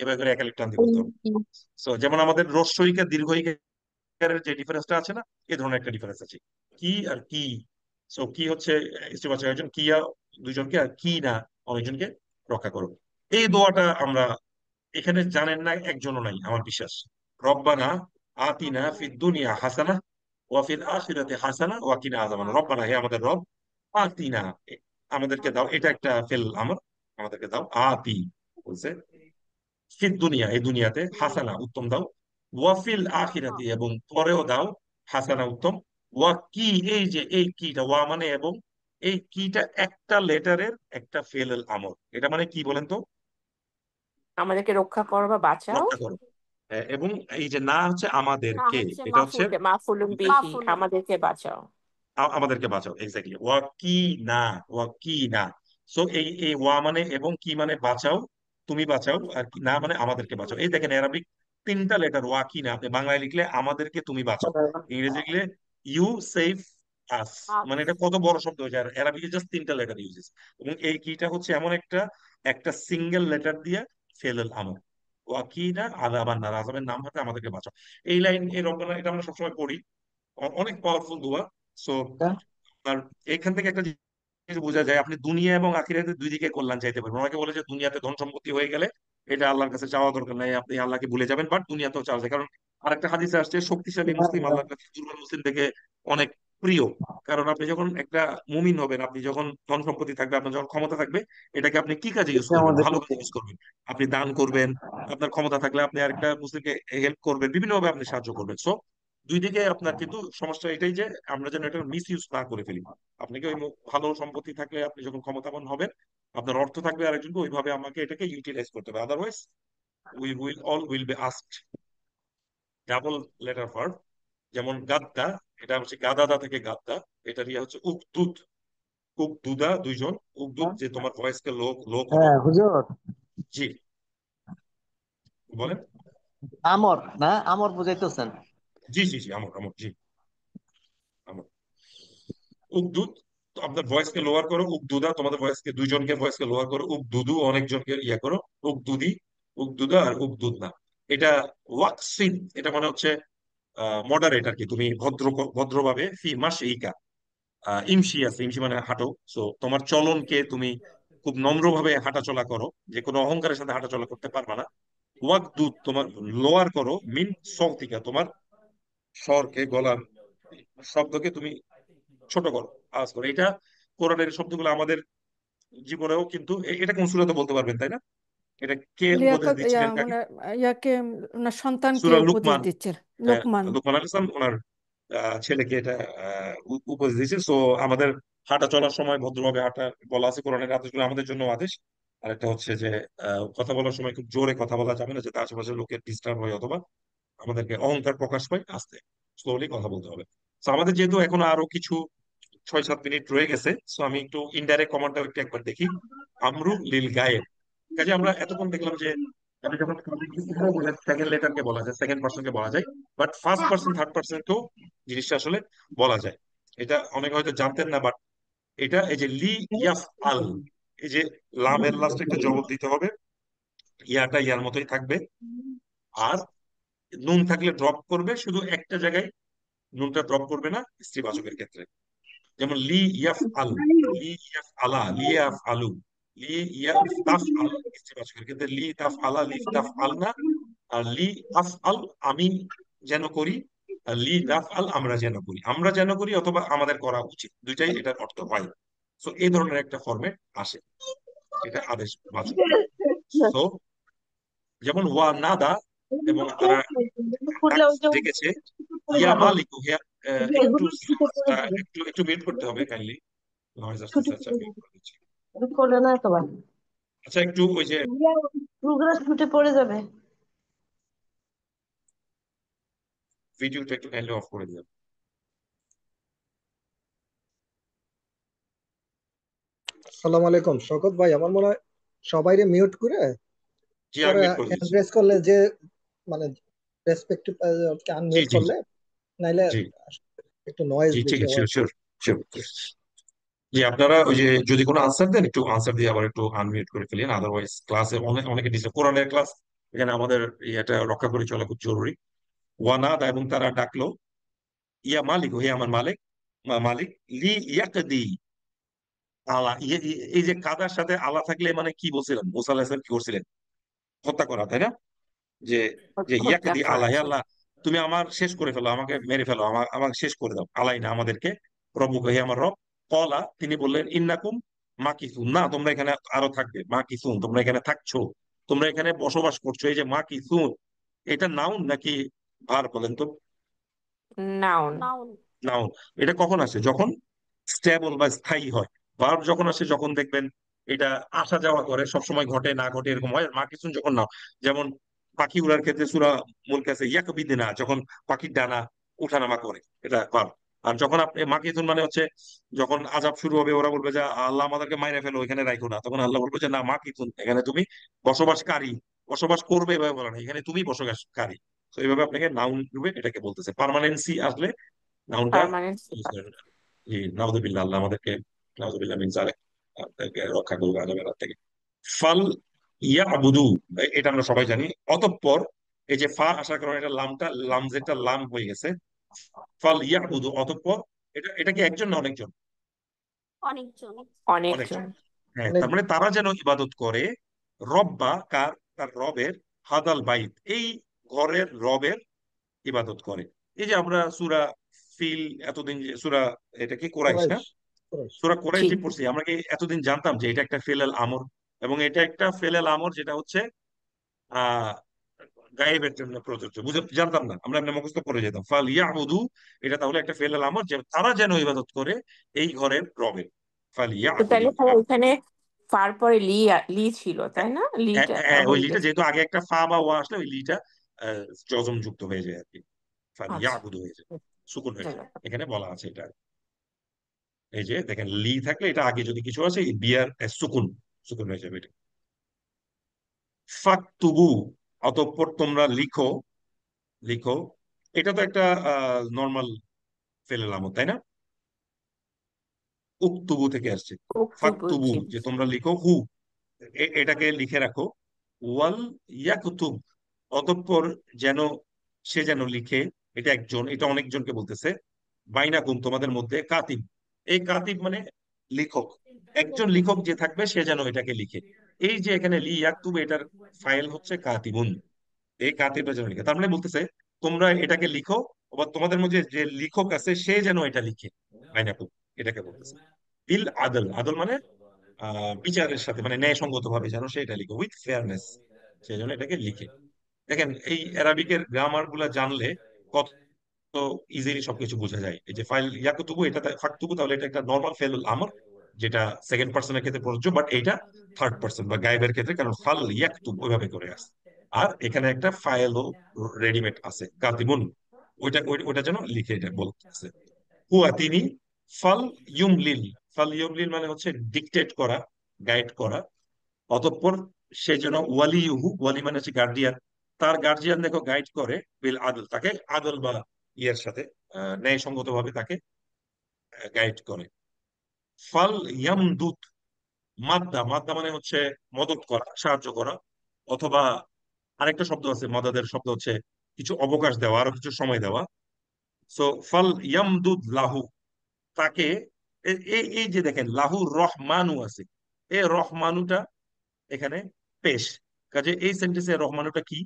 এবার করে একালিক টান দিয়ে বলতে হবে। সো যেমন আমাদের রস্বইকার দীর্ঘইকারের যে ডিফারেন্সটা আছে না, এই ধরনের একটা ডিফারেন্স আছে। কি আর কি। সো কি হচ্ছে স্ত্রীবাচক একজন, কিয়া দুইজনকে, আর কি না অনেকজনকে রক্ষা করো। এই দোয়াটা আমরা এখানে জানেন না একজনও নাই আমার বিশ্বাস। রব্বানা আতিনা আতিনা ফিদ দুনিয়া হাসানা ওয়া ফিল আখিরাতি হাসানা ওয়া কিনা আযাবান নার। রব্বানা, হে আমাদের রব, আতিনা আমাদেরকে দাও, এটা একটা ফেল আমার, আমাদেরকে দাও। আতি বলছে, ফিদ দুনিয়া এই দুনিয়াতে, হাসানা উত্তম দাও, ওয়াফিল আখিরাতি, এবং পরেও দাও হাসানা উত্তম। ওয়া কি, এই যে এই কিটা, ওয়া মানে এবং, এই কিটা একটা লেটারের একটা ফেলেল আমল। এটা মানে কি বলেন তো? আমাদেরকে রক্ষা করো বা বাঁচাও। রক্ষা করো। হ্যাঁ, এবং এই যে না হচ্ছে না আমাদেরকে, হচ্ছে এটা হচ্ছে মাফুল, মাফুলুম বিহি, মাফুলুন। আমাদেরকে বাঁচাও। আমাদেরকে বাঁচাও, এক্স্যাক্টলি। ওয়া কি না, ওয়া কি না। সো এই এই ওয়া মানে এবং, কি মানে বাঁচাও, তুমি বাঁচাও, আর কি না মানে আমাদেরকে বাঁচাও। এই দেখেন অ্যারাবিক তিনটা লেটার, ওয়া কি না। আপনি বাংলায় লিখলে আমাদেরকে তুমি বাঁচাও, ইংরেজি লিখলে ইউ সেভ আস। মানে এটা কত বড় শব্দ হয়ে যায়, অ্যারাবিকে জাস্ট তিনটা লেটার ইউজেস। এবং এই কিটা হচ্ছে এমন একটা একটা সিঙ্গেল লেটার দিয়ে ফেলল আমল। ওয়া কি না আযাবান নার, আযাবের নাম হতে আমাদেরকে বাঁচাও। এই লাইন, এই রব্বানা, এটা আমরা সবসময় পড়ি, অনেক পাওয়ারফুল দোয়া। সো আর এখান থেকে একটা জিনিস বোঝা যায়, আপনি দুনিয়া এবং আখিরাতে দুই দিকে কল্যাণ চাইতে পারবেন। অনেকে বলে যে দুনিয়াতে ধন সম্পত্তি হয়ে গেলে এটা আল্লাহর কাছে চাওয়া দরকার নাই, আপনি আল্লাহকে ভুলে যাবেন, বাট দুনিয়াতেও চাওয়া যায়। কারণ আরেকটা হাদিসে আসছে, শক্তিশালী মুসলিম আল্লাহর কাছে দুর্বল মুসলিম থেকে অনেক প্রিয়। কারণ আপনি যখন একটা মুমিন হবেন, আপনি যখন ধন সম্পত্তি থাকবে, আপনার যখন ক্ষমতা থাকবে, এটাকে আপনি কি কাজে ইউজ করবেন? ভালো কাজে ইউজ করবেন। আপনি দান করবেন, আপনার ক্ষমতা থাকলে আপনি আরেকটা মুসলিমকে হেল্প করবেন, বিভিন্নভাবে আপনি সাহায্য করবেন। সো দুই দিকে আপনার, কিন্তু সমস্যা এটাই যে আমরা যেন এটা মিস ইউজ না করে ফেলি। আপনাকে ওই ভালো সম্পত্তি থাকলে, আপনি যখন ক্ষমতাবান হবেন, আপনার অর্থ থাকবে আরেকজনকে, ওইভাবে আমাকে এটাকে ইউটিলাইজ করতে হবে। Otherwise we will be asked. Double letter verb, যেমন গাদ্দা, এটা হচ্ছে গাদাদা থেকে গাদ্দা, এটা ইয়ে হচ্ছে উকদুদ। উকদুদা দুইজন, উকদুদ যে তোমার ভয়েসকে লো লো করো। হ্যাঁ হুজুর, জি, বলেন। আমর না, আমর বুঝাইতেছেন? জি জি জি, আমর আমর, জি আমর। উকদুদ, তো আপনার ভয়েসকে লোয়ার করো। উকদুদা, তোমাদের ভয়েসকে, দুইজনকে ভয়েসকে লোয়ার করো। উকদুদু, অনেকজনকে ইয়া করো। উকদুদি, উকদুদা আর উকদুদনা। এটা ওয়াকসিন, এটা মানে হচ্ছে মডারেট আর কি। তুমি ভদ্রভাবে ফি মাস ইকা, ইমশি আছে, ইমশি মানে হাঁটো। সো তোমার চলনকে তুমি খুব নম্রভাবে হাঁটাচলা করো, যে কোনো অহংকারের সাথে হাঁটাচলা করতে পারবা না। ওয়াকদুদ, তোমার লোয়ার করো মিন সৌতিকা, তোমার স্বরকে, গলার শব্দকে তুমি ছোট করো, আওয়াজ করো। এটা কোরআনের শব্দগুলো আমাদের জীবনেও কিন্তু এটা কোন সূরাতে বলতে পারবেন, তাই না? এটা কে উপদেশ লিয়াকত দিচ্ছিলেন কাকে? মানে ইয়াকে, ওনার সন্তানকে সূরা উপদেশ লুকমান। দিচ্ছেন, লোকমান। লুকমান আলাইহিস সালাম ওনার ছেলেকে এটা উপদেশ দিয়েছে। সো আমাদের হাঁটা চলার সময় ভদ্রভাবে হাঁটা বলা আছে, কোরআনের আদেশগুলো আমাদের জন্য আদেশ। আরেকটা হচ্ছে যে কথা বলার সময় খুব জোরে কথা বলা যাবে না, যাতে আশেপাশের লোকের ডিস্টার্ব হয়, অথবা আমাদেরকে অহংকার প্রকাশ পায়। আস্তে স্লোলি কথা বলতে হবে। তো আমাদের যেহেতু এখনো আরো কিছু 6-7 মিনিট রয়ে গেছে, সো আমি একটু ইনডাইরেক্ট কমান্ডটা একটু একবার দেখি। আমরু লিল গায়েব, কাজে আমরা এতক্ষণ দেখলাম যে আমি যখন সেকেন্ড লেটারকে বলা যায়, সেকেন্ড পার্সনকে বলা যায়, বাট ফার্স্ট পার্সন থার্ড পার্সনকেও জিনিসটা আসলে বলা যায়। এটা অনেকে হয়তো জানতেন না, বাট এটা এই যে লি ইয়াফ আল, এই যে লামের লাস্টে একটা জবর দিতে হবে, ইয়াটা ইয়ার মতোই থাকবে। আর নুন থাকলে ড্রপ করবে, শুধু একটা জায়গায় নুনটা ড্রপ করবে না, স্ত্রীবাচকের ক্ষেত্রে। যেমন লি ইয়াফ আল, লি ইয়াফ আলা, লি ইয়াফ আলু, লি ইয়াফ তাফ আল স্ত্রীবাচকের ক্ষেত্রে, লি তাফ আলা, লি তাফ আল না। আর লি আফ আল, আমি যেন করি। আর লি তাফ আল, আমরা যেন করি। আমরা যেন করি অথবা আমাদের করা উচিত, দুইটাই এটার অর্থ হয়। সো এই ধরনের একটা ফরম্যাট আসে, এটা আদেশ বাচক। সো যেমন ওয়া নাদা, এবং তারা ডেকেছে। ইয়া মালিক, একটু আওয়াজটা একটু একটু মিউট করতে হবে কাইন্ডলি, নয়েজ আসতেছে। আচ্ছা মিউট করে দিচ্ছি। করলে না তোমার আচ্ছা একটু ওই যে প্রোগ্রেস ছুটে পড়ে যাবে। ভিডিওটা একটু কাইন্ডলি অফ করে দিবেন। সালাম আলাইকুম শওকত ভাই, আমার মনে হয় সবাইরে মিউট করে জি আমি পরে মিউট করে দিচ্ছি। এন্ড্রেস করলে যে মানে রেসপেক্টিভ জি আনমিউট জি করলে, নাইলে জি একটু নয়েজ জি, ঠিক বেশি আছে, হয়। Sure sure sure. জি, আপনারা ওই যে যদি কোনো আনসার দেন, একটু আনসার দিয়ে আবার একটু আনমিউট করে ফেলেন, আদারওয়াইজ ক্লাসে অনেকে ডিস্টার্ব। কোরআনের ক্লাস, এখানে আমাদের এটা রক্ষা করে চলা খুব জরুরি। ওয়ানাদা, এবং তারা ডাকলো। ইয়া মালিক, হে আমার মালিক, মালিক। লি ইয়াকদি আলা, এই যে কাদার সাথে আলা থাকলে মানে কি বলছিলেন, মুসা আলাইহিস সালাম কি করছিলেন? হত্যা করা, তাই না? যে যে হত্যা ইয়াকদি করা, আলা, হে জি। আল্লাহ, তুমি আমার শেষ করে ফেলো, আমাকে মেরে ফেলো, আমাকে শেষ করে দাও। আলাই না, আমাদেরকে। রব্বুকা, হে আমার রব। কলা, তিনি বললেন, ইন্নাকুম মাকিসুন, না তোমরা এখানে আরো থাকবে। মাকিসুন, তোমরা এখানে থাকছো, তোমরা এখানে বসবাস করছো। এই যে মাকিসুন, এটা নাউন নাকি ভার বলেন তো। নাউন। নাউন। নাউন। এটা কখন আসে? যখন স্টেবল বা স্থায়ী হয়। ভার্ব যখন আসে যখন দেখবেন এটা আসা যাওয়া করে, সবসময় ঘটে না ঘটে এরকম হয়। আর মাকিসুন যখন না, যেমন পাখি উড়ার ক্ষেত্রে সূরা মুলক আছে ইয়াকবিদিনা, যখন পাখির ডানা উঠানামা করে, এটা ভার্ব। আর যখন আপনি মাকিসুন মানে হচ্ছে যখন আযাব শুরু হবে, ওরা বলবে যে আল্লাহ আমাদেরকে মাইরে ফেলো, এখানে রাখো না, তখন আল্লাহ বলবে যে না মাকিসুন, এখানে তুমি বসবাসকারী, বসবাস করবে এভাবে বলে না, এখানে তুমি বসবাসকারী। তো এইভাবে আপনাকে নাউন রূপে এটাকে বলতেছে। পার্মানেন্সি আসলে নাউনটা পার্মানেন্ট। ইউজ করেন। জি, নাউযুবিল্লাহ, আল্লাহ আমাদেরকে নাউযুবিল্লাহ মিন যালিক, আমাদেরকে রক্ষা করুক আযাবের হাত থেকে। ফাল ইয়াবুদু, এটা আমরা সবাই জানি। অতঃপর এই যে ফা আসার কারণে এটা লামটা, লাম যেটা লাম হয়ে গেছে। ফাল ইয়াবুদু, অতঃপর, এটা কি একজন না অনেকজন? অনেকজন। অনেকজন। অনেকজন। হ্যাঁ, অনেক তার মানে তারা যেন ইবাদত করে রব্বা, কার? তার রবের, হাদাল বাইত, এই ঘরের রবের ইবাদত করে। এই যে আমরা সূরা ফিল এতদিন যে সূরা, এটা কি কোরাইশ না? কুরাইশ। কুরাইশ। সূরা কোরাইশ জি। যে পড়ছি, আমরা কি এতদিন জানতাম যে এটা একটা ফেলেল আমর? এবং এটা একটা ফেলেল আমর যেটা হচ্ছে আহ গায়েবের জন্য প্রযোজ্য, জানতাম না, আমরা এমনি মুখস্থ করে যেতাম ফাল ইয়াবুদু। এটা তাহলে একটা ফেলেল আমর যে তারা যেন ইবাদত করে এই ঘরের রবের। ফাল তো ইয়াবুদু। তাহলে ভাইয়া এখানে ফার পরে লি লি ছিল তাই না? লিটা ওই হয়ে লিটা গেছে। যেহেতু আগে একটা ফা বা ওয়া আসলে ওই লিটা জজম যুক্ত হয়ে যায় আর কি, ফাল আচ্ছা। ইয়াবুদু হয়ে যায়, সুকুন হয়ে যায়। ধন্যবাদ। এখানে বলা আছে এটা। এই যে দেখেন লি থাকলে এটা আগে যদি কিছু আছে, বিয়ার সুকুন, সুকুন হয়ে যাবে এটা। ফাকতুবু, অতঃপর তোমরা লিখো, লিখো। এটা তো একটা নর্মাল ফেলে লামত, তাই না? উকতুবু থেকে আসছে। উক্তুবু, ফাকতুবু, জি। যে তোমরা লিখো, হু, এটাকে লিখে রাখো। ওয়াল ইয়াকুতুব, অতঃপর যেন, সে যেন লিখে। এটা একজন, এটা অনেকজনকে বলতেছে। বাইনাকুম, তোমাদের মধ্যে, কাতিব। এই কাতিব মানে লিখক, একজন লিখক যে থাকবে সে যেন এটাকে লিখে। এই যে এখানে লি ইয়াকতুব, এটার ফাইল হচ্ছে কাতিবুন, এই কাতিবটা যেন লিখে। তার মানে বলতেছে তোমরা এটাকে লিখো, বা তোমাদের মধ্যে যে লিখক আছে সে যেন এটা লিখে। বাইনাকুম, এটাকে বলতেছে। বিল আদল, আদল মানে বিচারের সাথে, মানে ন্যায়সঙ্গত ভাবে যেন সে এটা লিখে, উইথ ফেয়ারনেস, সেই জন্য এটাকে লিখে। দেখেন এই অ্যারাবিকের গ্রামার গুলা জানলে কত ইজিলি সবকিছু বোঝা যায়। এই যে ফাইল ইয়াকুতুবু, এটা ফাকতুবু, তাহলে এটা একটা নর্মাল ফেলুল আমর, যেটা সেকেন্ড পার্সনের ক্ষেত্রে প্রযোজ্য, বাট এইটা থার্ড পার্সন বা গায়েবের ক্ষেত্রে, কারণ ফাল ইয়াকতুব ওইভাবে করে আসে। আর এখানে একটা ফাইলও রেডিমেড আছে, কাতিবুন, ওইটা যেন লিখে, এটা বলতেছে। হুয়া, তিনি। ফাল ইউমলিল, ফাল ইউমলিল মানে হচ্ছে ডিকটেট করা, গাইড করা। অতঃপর সে যেন ওয়ালিউহু, ওয়ালি মানে হচ্ছে গার্ডিয়ান, তার গার্জিয়ান দেখো গাইড করে, বিল আদল, তাকে আদল বা ইয়ের সাথে ন্যায়সঙ্গত ভাবে তাকে গাইড করে। ফাল ইয়ামদুত, মাদ্দা, মাদ্দা মানে হচ্ছে মদত করা, সাহায্য করা। অথবা আরেকটা শব্দ আছে মাদাদের শব্দ, হচ্ছে কিছু অবকাশ দেওয়া, আরো কিছু সময় দেওয়া। সো ফাল ইয়ামদুদ লাহু, তাকে, এই যে দেখেন লাহু রহমানু আছে, এই রহমানুটা এখানে পেশ। কাজে এই সেন্টেন্সে রহমানুটা কি?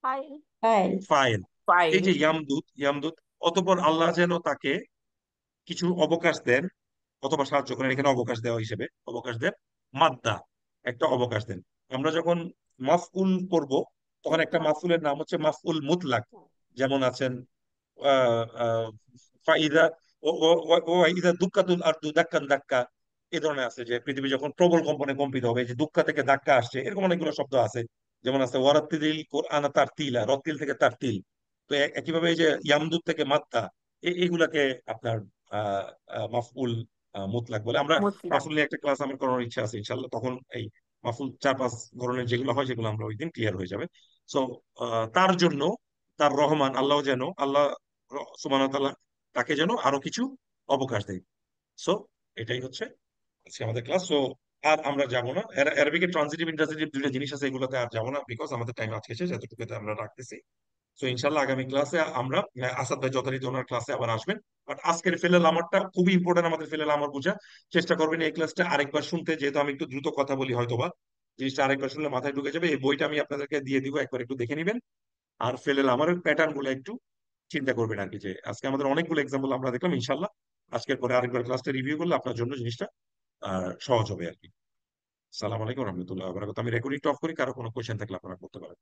ফাইল। ফাইল। ফাইল। এই ফাইল। যে ইয়ামদুত, ইয়ামদুত, অতঃপর আল্লাহ যেন তাকে কিছু অবকাশ দেন অথবা সাহায্য করেন, এখানে অবকাশ দেওয়া হিসেবে অবকাশ দেন। মাদ্দা, একটা অবকাশ দেন। আমরা যখন মাফউল করব তখন একটা মাফউলের নাম হচ্ছে মাফউল মুতলাক। যেমন আছেন আহ আহ ফাইদা, ও ইদা দুক্কাতুল আরদু দাক্কান দাক্কা, এই ধরনের আছে যে পৃথিবী যখন প্রবল কম্পনে কম্পিত হবে, যে দুক্কা থেকে ধাক্কা আসছে, এরকম অনেকগুলো শব্দ আছে। যেমন আছে ওয়ারাত্তিল কোরআন তার তিলা, রত্তিল থেকে তার তিল। তো একইভাবে এই যে ইয়ামদুদ থেকে মাদ্দা, এইগুলাকে আপনার আহ মাফউল মুতলাক বলে। আমরা মুতলাক। মাফউল নিয়ে একটা ক্লাস আমার করার ইচ্ছা আছে ইনশাল্লাহ, তখন এই মাফউল 4-5 ধরনের যেগুলো হয় সেগুলো আমরা ওই দিন ক্লিয়ার হয়ে যাবে। সো তার জন্য, তার রহমান আল্লাহ যেন, আল্লাহ সুবহানাহু ওয়া তাআলা তাকে যেন আরো কিছু অবকাশ দেয়। সো এটাই হচ্ছে আজকে আমাদের ক্লাস। সো আর আমরা যাবো না, অ্যারাবিকের ট্রানজিটিভ ইন্ট্রানজিটিভ দুইটা জিনিস আছে, এগুলোতে আর যাবো না, বিকজ আমাদের টাইম আজকে শেষ, এতটুকুতে আমরা রাখতেছি। তো ইনশাল্লাহ আগামী ক্লাসে আমরা, আসাদ ভাই যথারীতি ওনার ক্লাসে আবার আসবেন। বাট আজকের ফেলেল আমারটা খুবই ইম্পর্টেন্ট, আমাদের ফেলেল আমার বোঝা চেষ্টা করবেন এই ক্লাসটা আরেকবার শুনতে, যেহেতু আমি একটু দ্রুত কথা বলি হয়তোবা, জিনিসটা আরেকবার শুনলে মাথায় ঢুকে যাবে। এই বইটা আমি আপনাদেরকে দিয়ে দিব, একবার একটু দেখে নিবেন। আর ফেলেল আমার প্যাটার্ন গুলো একটু চিন্তা করবেন আর কি, যে আজকে আমাদের অনেকগুলো এক্সাম্পল আমরা দেখলাম। ইনশাল্লাহ আজকের পরে আরেকবার ক্লাসটা রিভিউ করলে আপনার জন্য জিনিসটা সহজ হবে আর কি। সালাম আলাইকুম রহমতুল্লাহ বারাকাতুহু। আমি রেকর্ডিংটা অফ করি, কারো কোনো কোয়েশ্চেন থাকলে আপনারা করতে পারেন।